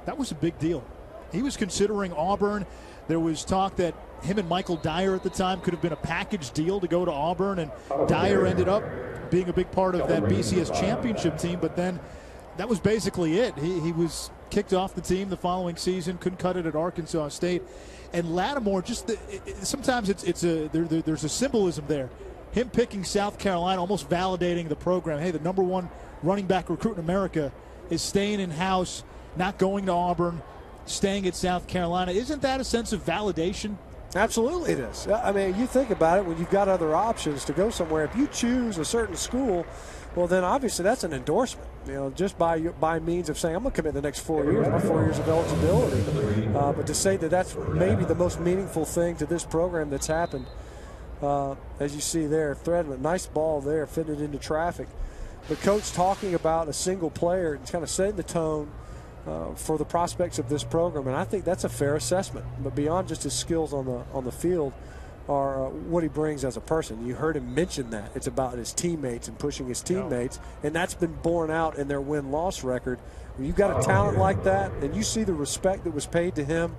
that was a big deal. He was considering Auburn. There was talk that him and Michael Dyer at the time could have been a package deal to go to Auburn, and Dyer ended up being a big part of that BCS championship team, but then that was basically it. He was kicked off the team the following season, couldn't cut it at Arkansas State. And Lattimore, sometimes there's a symbolism there. Him picking South Carolina, almost validating the program. Hey, the #1 running back recruit in America is staying in-house, not going to Auburn, staying at South Carolina. Isn't that a sense of validation? Absolutely it is. I mean, you think about it, when you've got other options to go somewhere, if you choose a certain school, well, then obviously that's an endorsement, just by means of saying, I'm going to commit the next 4 years, my 4 years of eligibility. But to say that that's maybe the most meaningful thing to this program that's happened, as you see there, Threadman, nice ball there, fitted into traffic. The coach talking about a single player and kind of setting the tone for the prospects of this program, and I think that's a fair assessment. But beyond just his skills on the field, are what he brings as a person. You heard him mention that. It's about his teammates and pushing his teammates, and that's been borne out in their win-loss record. When you've got a talent like that, and you see the respect that was paid to him,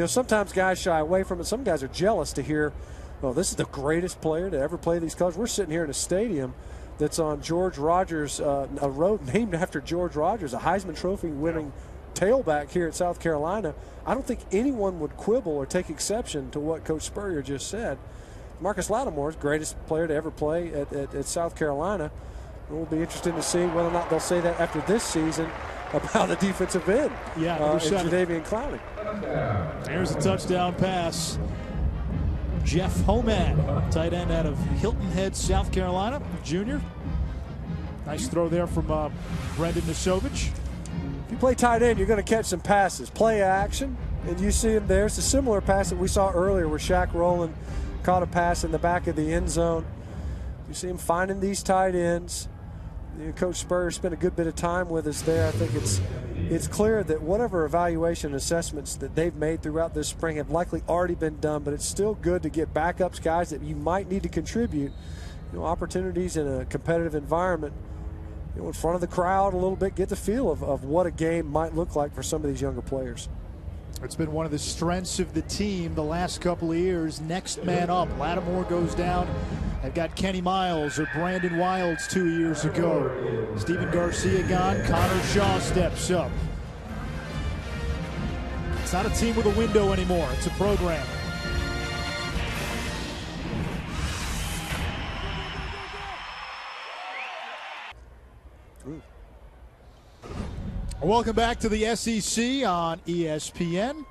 sometimes guys shy away from it. Some guys are jealous to hear, oh, this is the greatest player to ever play these colors. We're sitting here in a stadium that's on George Rogers, a road named after George Rogers, a Heisman Trophy winning tailback here at South Carolina. I don't think anyone would quibble or take exception to what Coach Spurrier just said. Marcus Lattimore is the greatest player to ever play at South Carolina. It will be interesting to see whether or not they'll say that after this season about a defensive end. Yeah, in Jadeveon Clowney. There's a touchdown pass. Jeff Homad, tight end out of Hilton Head, South Carolina, junior. Nice throw there from Brendan Nosovich. If you play tight end, you're going to catch some passes. Play action, and you see him there. It's a similar pass that we saw earlier where Shaq Rowland caught a pass in the back of the end zone. You see him finding these tight ends. Coach Spurrier spent a good bit of time with us there. I think it's clear that whatever evaluation and assessments that they've made throughout this spring have likely already been done, but it's still good to get backups, guys that you might need to contribute, opportunities in a competitive environment, in front of the crowd a little bit, get the feel of what a game might look like for some of these younger players. It's been one of the strengths of the team the last couple of years. Next man up. Lattimore goes down. They've got Kenny Miles or Brandon Wilds 2 years ago. Stephen Garcia gone. Connor Shaw steps up. It's not a team with a window anymore. It's a program. Welcome back to the SEC on ESPN.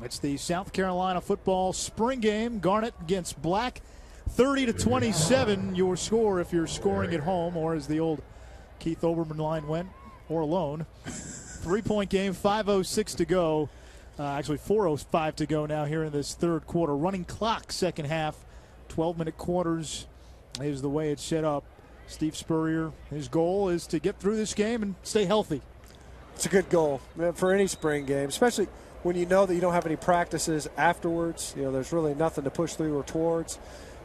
It's the South Carolina football spring game. Garnet against Black. 30-27 your score if you're scoring at home, or as the old Keith Olbermann line went, or alone. 3-point game, 5:06 to go. Actually 4:05 to go now here in this third quarter. Running clock, second half. 12-minute quarters is the way it's set up. Steve Spurrier, his goal is to get through this game and stay healthy. It's a good goal for any spring game, especially when you know that you don't have any practices afterwards. There's really nothing to push through or towards.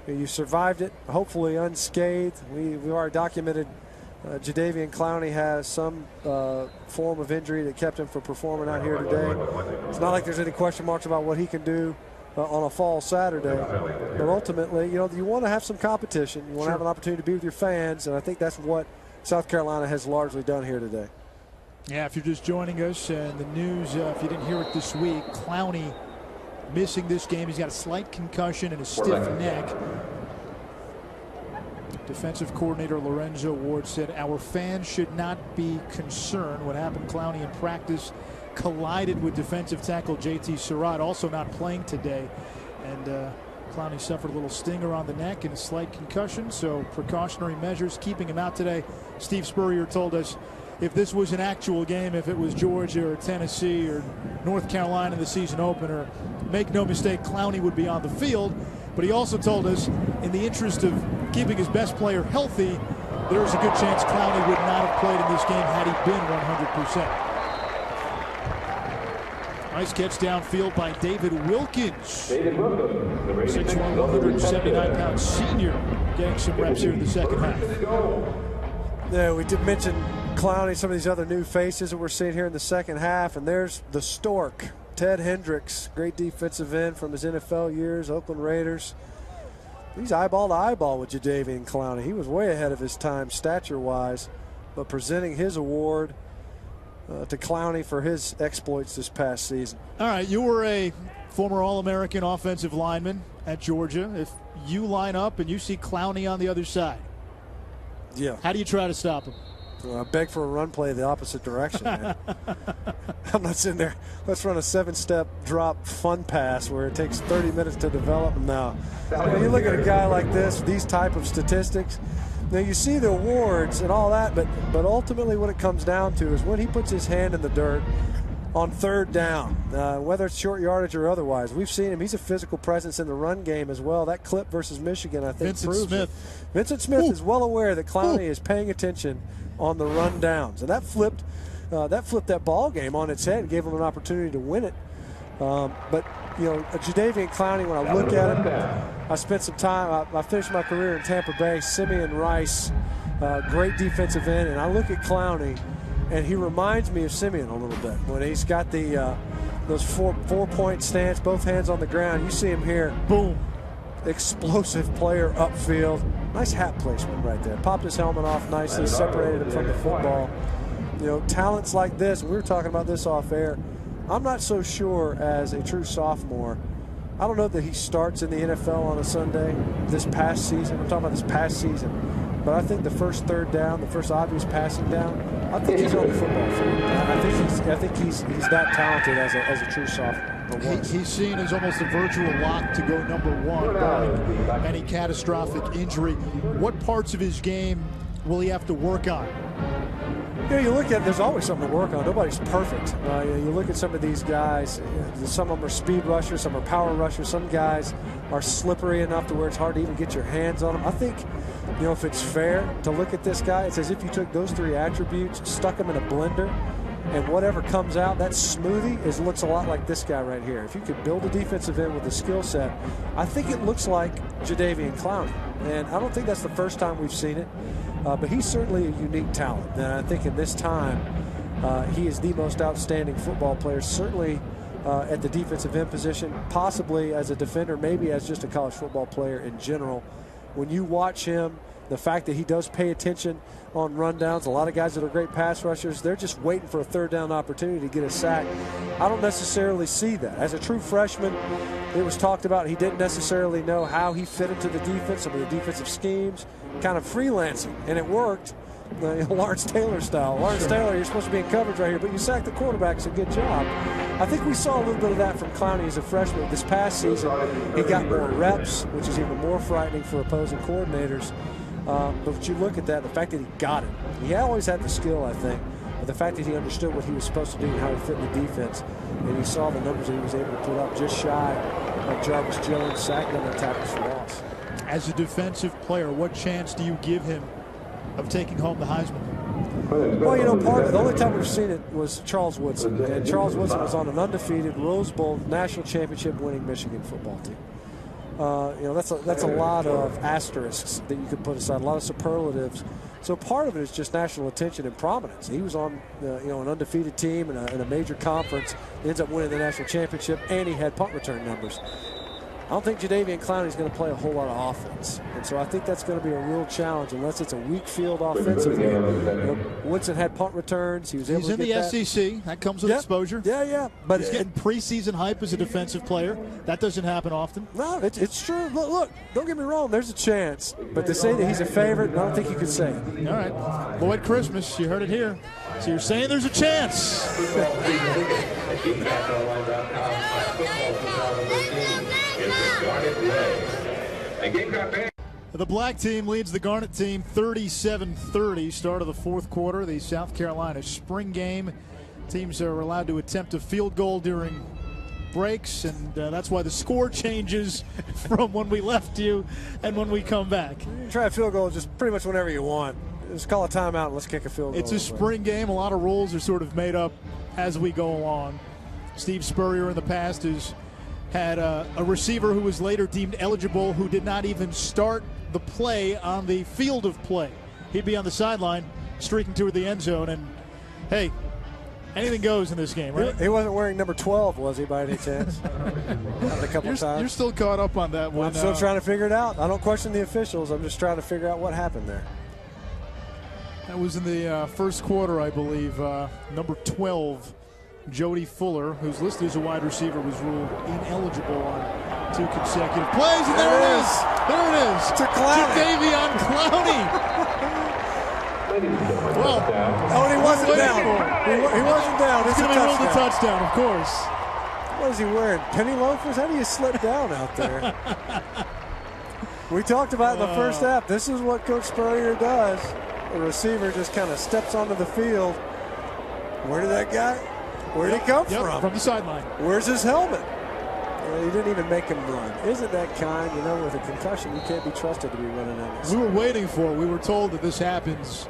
You survived it, hopefully unscathed. We already documented Jadeveon Clowney has some form of injury that kept him from performing out here today. It's not like there's any question marks about what he can do on a fall Saturday. But ultimately, you want to have some competition. You want to have an opportunity to be with your fans, and I think that's what South Carolina has largely done here today. Yeah, if you're just joining us and the news, if you didn't hear it this week, Clowney missing this game. He's got a slight concussion and a stiff neck. Defensive coordinator Lorenzo Ward said, "Our fans should not be concerned." What happened? Clowney in practice collided with defensive tackle JT Surratt, also not playing today. And Clowney suffered a little stinger on the neck and a slight concussion, so precautionary measures keeping him out today. Steve Spurrier told us if this was an actual game, if it was Georgia or Tennessee or North Carolina in the season opener, make no mistake, Clowney would be on the field. But he also told us, in the interest of keeping his best player healthy, there's a good chance Clowney would not have played in this game had he been 100%. Nice catch downfield by David Wilkins. 6'1", 179-pound senior, getting some reps here in the second half. Yeah, we did mention Clowney, some of these other new faces that we're seeing here in the second half, and there's the Stork, Ted Hendricks, great defensive end from his NFL years, Oakland Raiders. He's eyeball to eyeball with Jadeveon Clowney. He was way ahead of his time stature-wise, but presenting his award to Clowney for his exploits this past season. All right, you were a former All-American offensive lineman at Georgia. If you line up and you see Clowney on the other side, how do you try to stop him? I beg for a run play the opposite direction, man. I'm not sitting there, let's run a 7-step drop fun pass where it takes 30 minutes to develop. No. When you look at a guy like this, these type of statistics, now you see the awards and all that, but ultimately what it comes down to is when he puts his hand in the dirt on third down, whether it's short yardage or otherwise. We've seen him. He's a physical presence in the run game as well. That clip versus Michigan, I think, proves it. Vincent Smith is well aware that Clowney is paying attention on the run downs, and that flipped that ball game on its head and gave him an opportunity to win it. But Jadeveon Clowney, when I look at him, I spent some time. I finished my career in Tampa Bay. Simeon Rice, great defensive end, and I look at Clowney, and he reminds me of Simeon a little bit when he's got those four-point stance, both hands on the ground. You see him here, boom, explosive player upfield. Nice hat placement right there. Popped his helmet off nicely, separated him from the football. Talents like this, we were talking about this off air. I'm not so sure as a true sophomore. I don't know that he starts in the NFL on a Sunday this past season. I'm talking about this past season. But I think the first third down, the first obvious passing down, I think he's on the football field. I think he's that talented as a true sophomore. He's seen as almost a virtual lock to go number one, barring any catastrophic injury. What parts of his game will he have to work on? You look at it, there's always something to work on. Nobody's perfect. You look at some of these guys, some of them are speed rushers, some are power rushers, some guys are slippery enough to where it's hard to even get your hands on them. I think, if it's fair to look at this guy, it's as if you took those 3 attributes, stuck them in a blender, and whatever comes out, that smoothie looks a lot like this guy right here. If you could build a defensive end with a skill set, I think it looks like Jadeveon Clowney. And I don't think that's the first time we've seen it, but he's certainly a unique talent. And I think in this time, he is the most outstanding football player, certainly at the defensive end position, possibly as a defender, maybe as just a college football player in general. When you watch him, the fact that he does pay attention on rundowns, a lot of guys that are great pass rushers, they're just waiting for a 3rd down opportunity to get a sack. I don't necessarily see that. As a true freshman, it was talked about he didn't necessarily know how he fit into the defense, some of the defensive schemes, kind of freelancing, and it worked. Lawrence Taylor style. Lawrence Taylor, you're supposed to be in coverage right here, but you sacked the quarterback. It's a good job. I think we saw a little bit of that from Clowney as a freshman. This past season, he got more reps, which is even more frightening for opposing coordinators. But you look at that, the fact that he got it. He always had the skill, I think, but the fact that he understood what he was supposed to do and how he fit in the defense, and he saw the numbers that he was able to put up just shy of Jarvis Jones, sacked him, and tackles for loss. As a defensive player, what chance do you give him of taking home the Heisman? Well, part of it, the only time we've seen it was Charles Woodson. And Charles Woodson was on an undefeated Rose Bowl national championship winning Michigan football team. That's a lot of asterisks that you could put aside, a lot of superlatives. So part of it is just national attention and prominence. He was on an undefeated team in a major conference, ends up winning the national championship, and he had punt return numbers. I don't think Jadeveon Clowney is going to play a whole lot of offense. And so I think that's going to be a real challenge unless it's a weak field offensively. Woodson had punt returns. He was able to get that. He's in the SEC. That comes with exposure. Yeah. But he's getting preseason hype as a defensive player. That doesn't happen often. No, it's true. Look, don't get me wrong. There's a chance. But to say that he's a favorite, I don't think you could say it. All right. Lloyd Christmas, you heard it here. So you're saying there's a chance. The black team leads the Garnet team 37-30. Start of the 4th quarter. The South Carolina spring game. Teams are allowed to attempt a field goal during breaks, and that's why the score changes from when we left you and when we come back. You can try a field goal just pretty much whenever you want. Just call a timeout and let's kick a field goal. It's a spring game. A lot of rules are sort of made up as we go along. Steve Spurrier in the past has had a receiver who was later deemed eligible who did not even start the play on the field of play. He'd be on the sideline streaking toward the end zone, and hey, anything goes in this game, right? He wasn't wearing number 12, was he, by any chance? A couple times. You're still caught up on that one. I'm still trying to figure it out. I don't question the officials. I'm just trying to figure out what happened there. That was in the first quarter, I believe. Number 12, Jody Fuller, who's listed as a wide receiver, was ruled ineligible on 2 consecutive plays, and there it is. There it is. To Clowney. Jadeveon Clowney. Well, he wasn't down. He wasn't down. It's going to be ruled a touchdown, of course. What is he wearing? Penny loafers? How do you slip down out there? We talked about in the first half. This is what Coach Spurrier does. The receiver just kind of steps onto the field. Where did that guy? Where did he come from? From the sideline. Where's his helmet? He didn't even make him run. Isn't that kind? With a concussion, you can't be trusted to be running on this. We were waiting for it. We were told that this happens.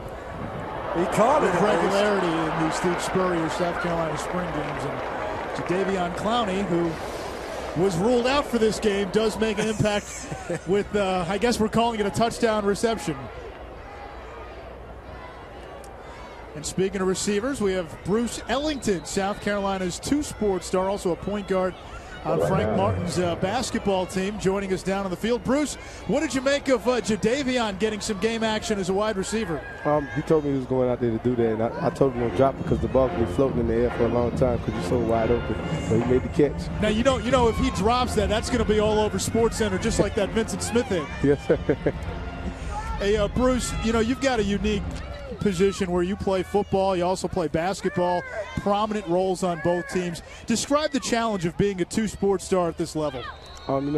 He caught it with regularity in these Steve Spurrier South Carolina spring games. And Jadeveon Clowney, who was ruled out for this game, does make an impact with, I guess we're calling it a touchdown reception. And speaking of receivers, we have Bruce Ellington, South Carolina's 2-sport star, also a point guard on Frank Martin's basketball team, joining us down on the field. Bruce, what did you make of Jadeveon getting some game action as a wide receiver? He told me he was going out there to do that, and I told him to drop because the ball could be floating in the air for a long time because he's so wide open. So he made the catch. Now, you know, if he drops that, that's going to be all over SportsCenter, just like that Vincent Smith hit. Yes, sir. Hey, Bruce, you've got a unique position where you play football, you also play basketball, prominent roles on both teams. Describe the challenge of being a 2-sport star at this level.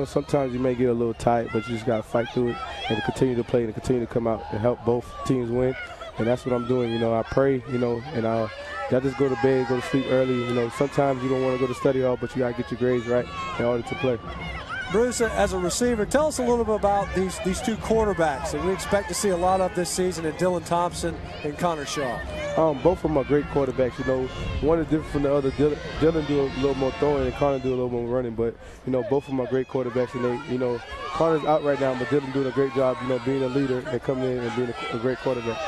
Sometimes you may get a little tired, but you just got to fight through it and to continue to play and continue to come out and help both teams win. and that's what I'm doing. You know, I pray, you know, and I just go to bed, go to sleep early. You know, sometimes you don't want to go to study hall, but you got to get your grades right in order to play. Bruce, as a receiver, tell us a little bit about these two quarterbacks that we expect to see a lot of this season in Dylan Thompson and Connor Shaw. Both of them are great quarterbacks. You know, one is different from the other. Dylan do a little more throwing and Connor do a little more running, but, you know, both of them are great quarterbacks. And they, you know, Connor's out right now, but Dylan doing a great job, you know, being a leader and coming in and being a great quarterback.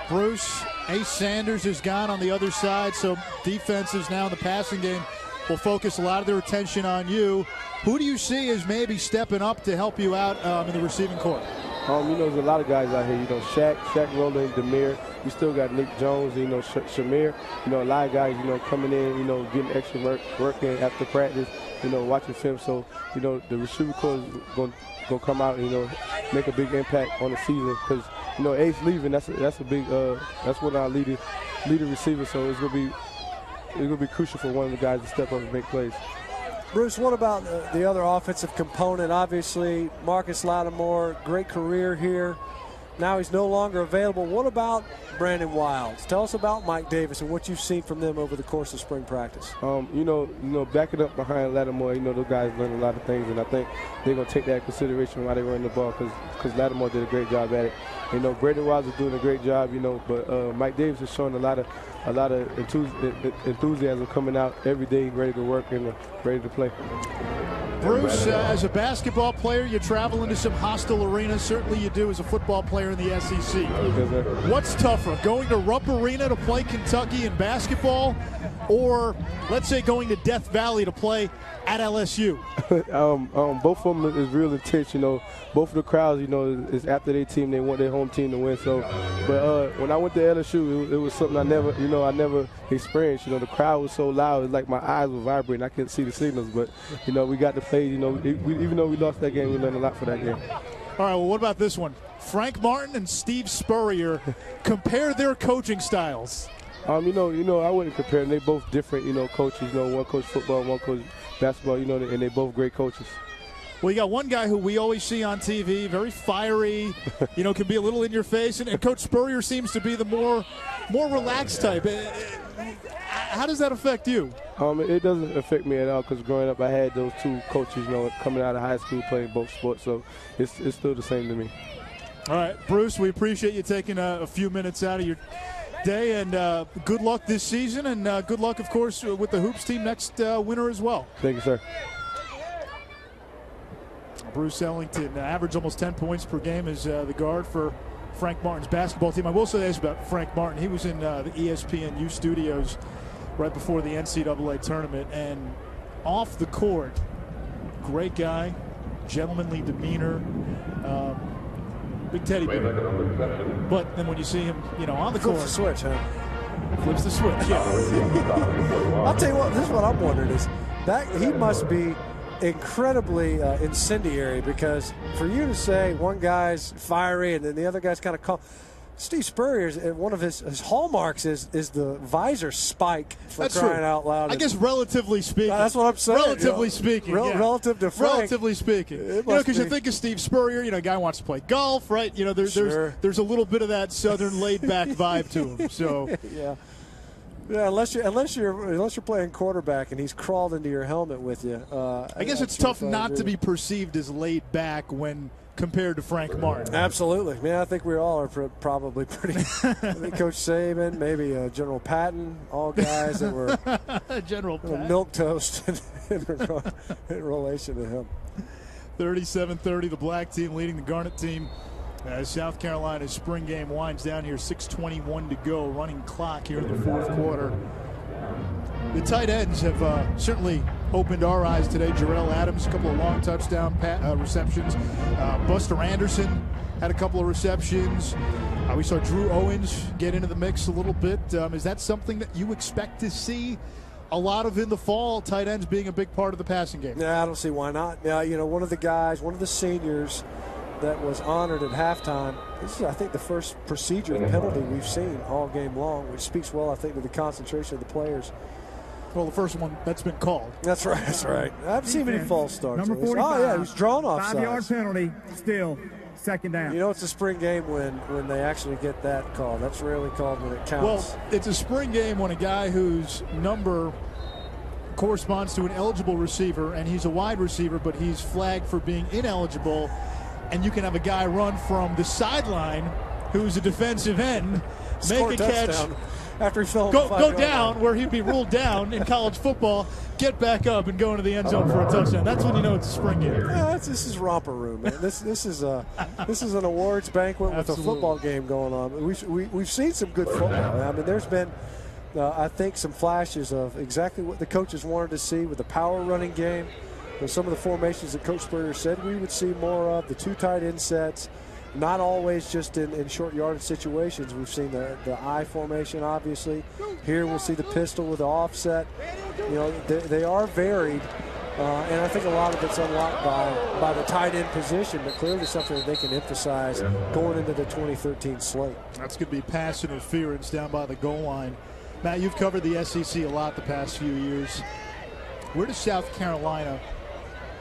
Bruce, Ace Sanders is gone on the other side, so defenses now in the passing game will focus a lot of their attention on you. Who do you see as maybe stepping up to help you out in the receiving corps? You know, there's a lot of guys out here. You know, Shaq Rowland, Demir. We still got Nick Jones, you know, Shamir. You know, a lot of guys, you know, coming in, you know, getting extra work in after practice, you know, watching film. So, you know, the receiving corps is going to come out and, you know, make a big impact on the season because, you know, Ace leaving, that's a big, that's one of our leading receivers. So it's going to be crucial for one of the guys to step up and make plays. Bruce, what about the other offensive component? Obviously, Marcus Lattimore, great career here. Now he's no longer available. What about Brandon Wilds? Tell us about Mike Davis and what you've seen from them over the course of spring practice. You know, backing up behind Lattimore, you know, those guys learn a lot of things, and I think they're going to take that into consideration while they run the ball because Lattimore did a great job at it. You know, Brandon Wilds is doing a great job, you know, but Mike Davis is showing a lot of enthusiasm coming out every day, ready to work and ready to play. Bruce, as a basketball player, you travel into some hostile arenas. Certainly you do as a football player in the SEC. What's tougher, going to Rupp Arena to play Kentucky in basketball, or let's say going to Death Valley to play at LSU? Both of them is real intense. You know, both of the crowds, you know, is after their team. They want their home team to win. So, but when I went to LSU, it was something I never experienced. You know, the crowd was so loud. It's like my eyes were vibrating. I couldn't see the signals. But, you know, we got to play. You know, even though we lost that game, we learned a lot for that game. All right, well, what about this one? Frank Martin and Steve Spurrier, compare their coaching styles. You know, I wouldn't compare them. They both different, you know, coaches. You know, one coach football, one coach basketball, you know, and they both great coaches. Well, you got one guy who we always see on TV, very fiery, you know, can be a little in your face, and Coach Spurrier seems to be the more relaxed type. How does that affect you? It doesn't affect me at all because growing up I had those two coaches, you know, coming out of high school playing both sports, so it's still the same to me. All right, Bruce, we appreciate you taking a few minutes out of your day, and good luck this season, and good luck, of course, with the Hoops team next winter as well. Thank you, sir. Bruce Ellington averaged almost 10 points per game as the guard for Frank Martin's basketball team. I will say this about Frank Martin. He was in the ESPNU studios right before the NCAA tournament, and off the court, great guy, gentlemanly demeanor, big teddy bear. But then when you see him, you know, on the court, flips the switch, huh? Flips the switch, yeah. I'll tell you what, this is what I'm wondering is that he must be incredibly incendiary, because for you to say one guy's fiery and then the other guy's kind of calm. Steve Spurrier's, one of his hallmarks is the visor spike, for that's crying true. out loud. I guess relatively speaking. That's what I'm saying. Relatively speaking. Yeah. Relative to Frank. Relatively speaking. You know, because you think of Steve Spurrier, you know, guy wants to play golf, right? You know, there's a little bit of that southern laid-back vibe to him. So yeah. Yeah, unless you're playing quarterback and he's crawled into your helmet with you. I guess it's tough not to be perceived as laid back when compared to Frank Martin. Absolutely. Man, I think we all are probably pretty. Coach Saban, maybe General Patton, all guys that were General Patton. Milquetoast in relation to him. 37-30, the black team leading the Garnet team. As South Carolina's spring game winds down here, 6:21 to go, running clock here in the fourth quarter. The tight ends have certainly opened our eyes today. Jarrell Adams, a couple of long touchdown receptions. Buster Anderson had a couple of receptions. We saw Drew Owens get into the mix a little bit. Is that something that you expect to see a lot of in the fall, tight ends being a big part of the passing game? Yeah, I don't see why not. Now, you know, one of the seniors that was honored at halftime. This is, I think, the first procedure penalty we've seen all game long, which speaks well, I think, to the concentration of the players. Well, the first one that's been called. That's right. I haven't seen many false starts. Number 45. Oh, yeah, he was drawn off. 5-yard penalty still. second down. You know, it's a spring game when they actually get that call. That's rarely called when it counts. Well, it's a spring game when a guy whose number corresponds to an eligible receiver, and he's a wide receiver, but he's flagged for being ineligible, and you can have a guy run from the sideline who's a defensive end, make a catch, after he fell go down where he'd be ruled down in college football, get back up and go into the end zone for a touchdown. That's when you know it's a spring game. Yeah, this is romper room, man. This is an awards banquet with a football game going on. We've seen some good football. I mean, there's been I think some flashes of exactly what the coaches wanted to see with the power running game. And some of the formations that Coach Spurrier said we would see more of, the two tight end sets. Not always just in short yardage situations. We've seen the I formation, obviously. Here we'll see the pistol with the offset. You know, they are varied, and I think a lot of it's unlocked by the tight end position, but clearly something that they can emphasize going into the 2013 slate. That's going to be pass interference down by the goal line. Matt, you've covered the SEC a lot the past few years. Where does South Carolina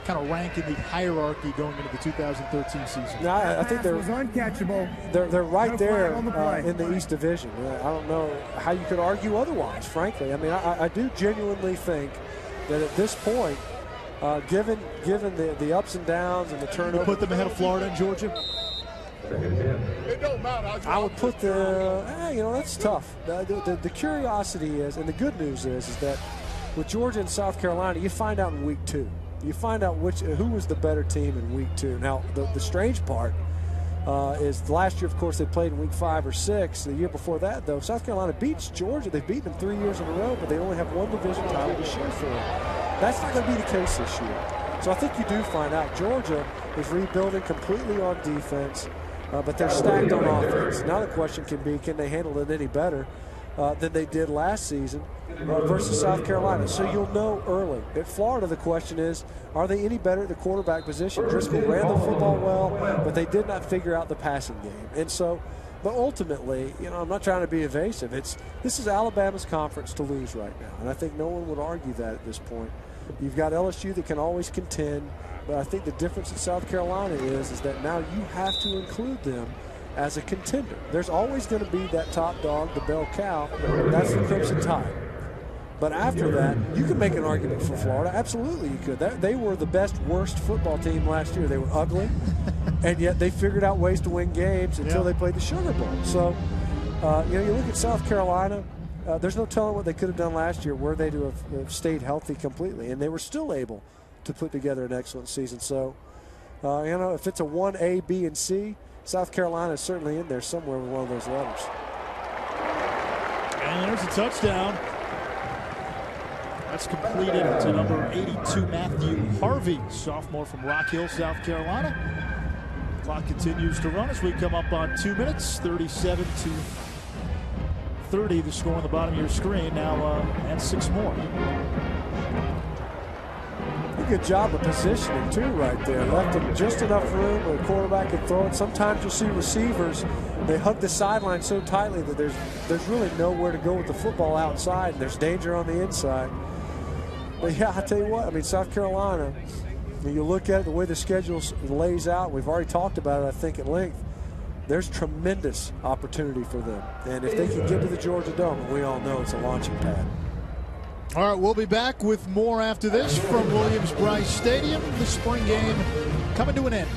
kind of rank in the hierarchy going into the 2013 season? No, I think they're uncatchable. They're right there in the East Division. I don't know how you could argue otherwise, frankly. I mean, I do genuinely think that at this point, given the ups and downs and the turnover, you put them ahead of Florida and Georgia. I would put that's tough. The curiosity is, and the good news is that with Georgia and South Carolina, you find out in week 2. You find out who was the better team in week 2. Now, the strange part is last year, of course, they played in week 5 or 6. The year before that, though, South Carolina beats Georgia. They've beaten them 3 years in a row, but they only have one division title to share for them. That's not going to be the case this year. So I think you do find out Georgia is rebuilding completely on defense, but they're stacked on offense. Now the question can be, can they handle it any better than they did last season versus South Carolina? So you'll know early. At Florida, the question is, are they any better at the quarterback position? Driscoll ran the football well, but they did not figure out the passing game. And so, but ultimately, I'm not trying to be evasive. This is Alabama's conference to lose right now, and I think no one would argue that at this point. You've got LSU that can always contend, but I think the difference in South Carolina is that now you have to include them as a contender. There's always going to be that top dog, the bell cow. That's the Crimson Tide. But after that, you can make an argument for Florida. Absolutely, you could. They were the worst football team last year. They were ugly, and yet they figured out ways to win games until they played the Sugar Bowl. So, you look at South Carolina. There's no telling what they could have done last year were they to have stayed healthy completely, and they were still able to put together an excellent season. So, if it's a 1A, B, and C, South Carolina is certainly in there somewhere with one of those letters. And there's a touchdown. That's completed to number 82, Matthew Harvey, sophomore from Rock Hill, South Carolina. Clock continues to run as we come up on 2 minutes, 37 to 30, the score on the bottom of your screen. Now, and 6 more. Good job of positioning, too, right there. Left him just enough room where the quarterback could throw it. Sometimes you'll see receivers, they hug the sideline so tightly that there's really nowhere to go with the football outside, and there's danger on the inside. But, yeah, I tell you what, South Carolina, when you look at it, the way the schedule lays out, we've already talked about it, I think, at length, there's tremendous opportunity for them. And if they can get to the Georgia Dome, we all know it's a launching pad. All right, we'll be back with more after this from Williams-Brice Stadium. The spring game coming to an end.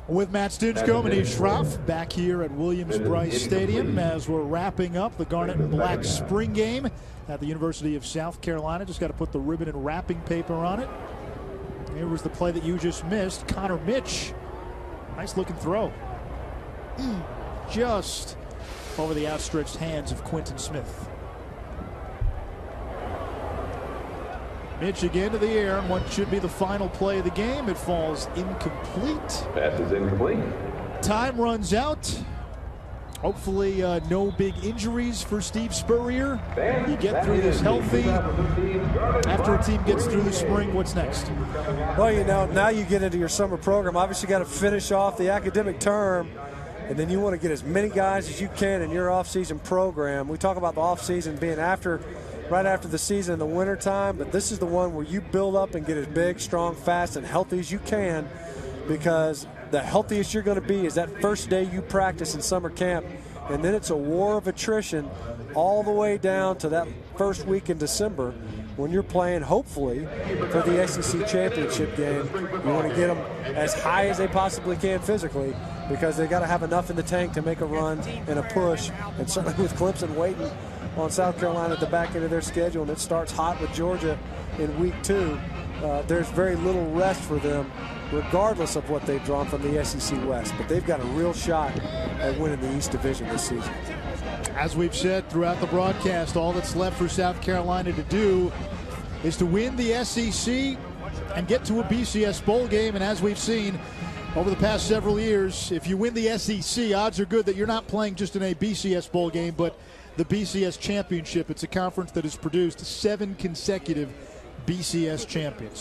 With Matt Stinchcomb and Eve Schroff back here at Williams-Brice Stadium as we're wrapping up the Garnet and Black spring game at the University of South Carolina. Just got to put the ribbon and wrapping paper on it. Here was the play that you just missed. Connor Mitch, nice looking throw. Just over the outstretched hands of Quentin Smith. Mitch again to the air, and what should be the final play of the game. It falls incomplete. Pass is incomplete. Time runs out. Hopefully no big injuries for Steve Spurrier. You get through this healthy. After a team gets through the spring, what's next? Well, now you get into your summer program. Obviously, you got to finish off the academic term, and then you want to get as many guys as you can in your off-season program. We talk about the off-season being after right after the season in the wintertime, but this is the one where you build up and get as big, strong, fast, and healthy as you can, because the healthiest you're going to be is that first day you practice in summer camp, and then it's a war of attrition all the way down to that first week in December when you're playing, hopefully, for the SEC championship game. You want to get them as high as they possibly can physically, because they got to have enough in the tank to make a run and a push. And certainly with Clemson waiting on South Carolina at the back end of their schedule, and it starts hot with Georgia in week 2, there's very little rest for them, regardless of what they've drawn from the SEC West. But they've got a real shot at winning the East Division this season. As we've said throughout the broadcast, all that's left for South Carolina to do is to win the SEC and get to a BCS bowl game. And as we've seen over the past several years, if you win the SEC, odds are good that you're not playing just in a BCS bowl game, but the BCS championship. It's a conference that has produced 7 consecutive BCS champions.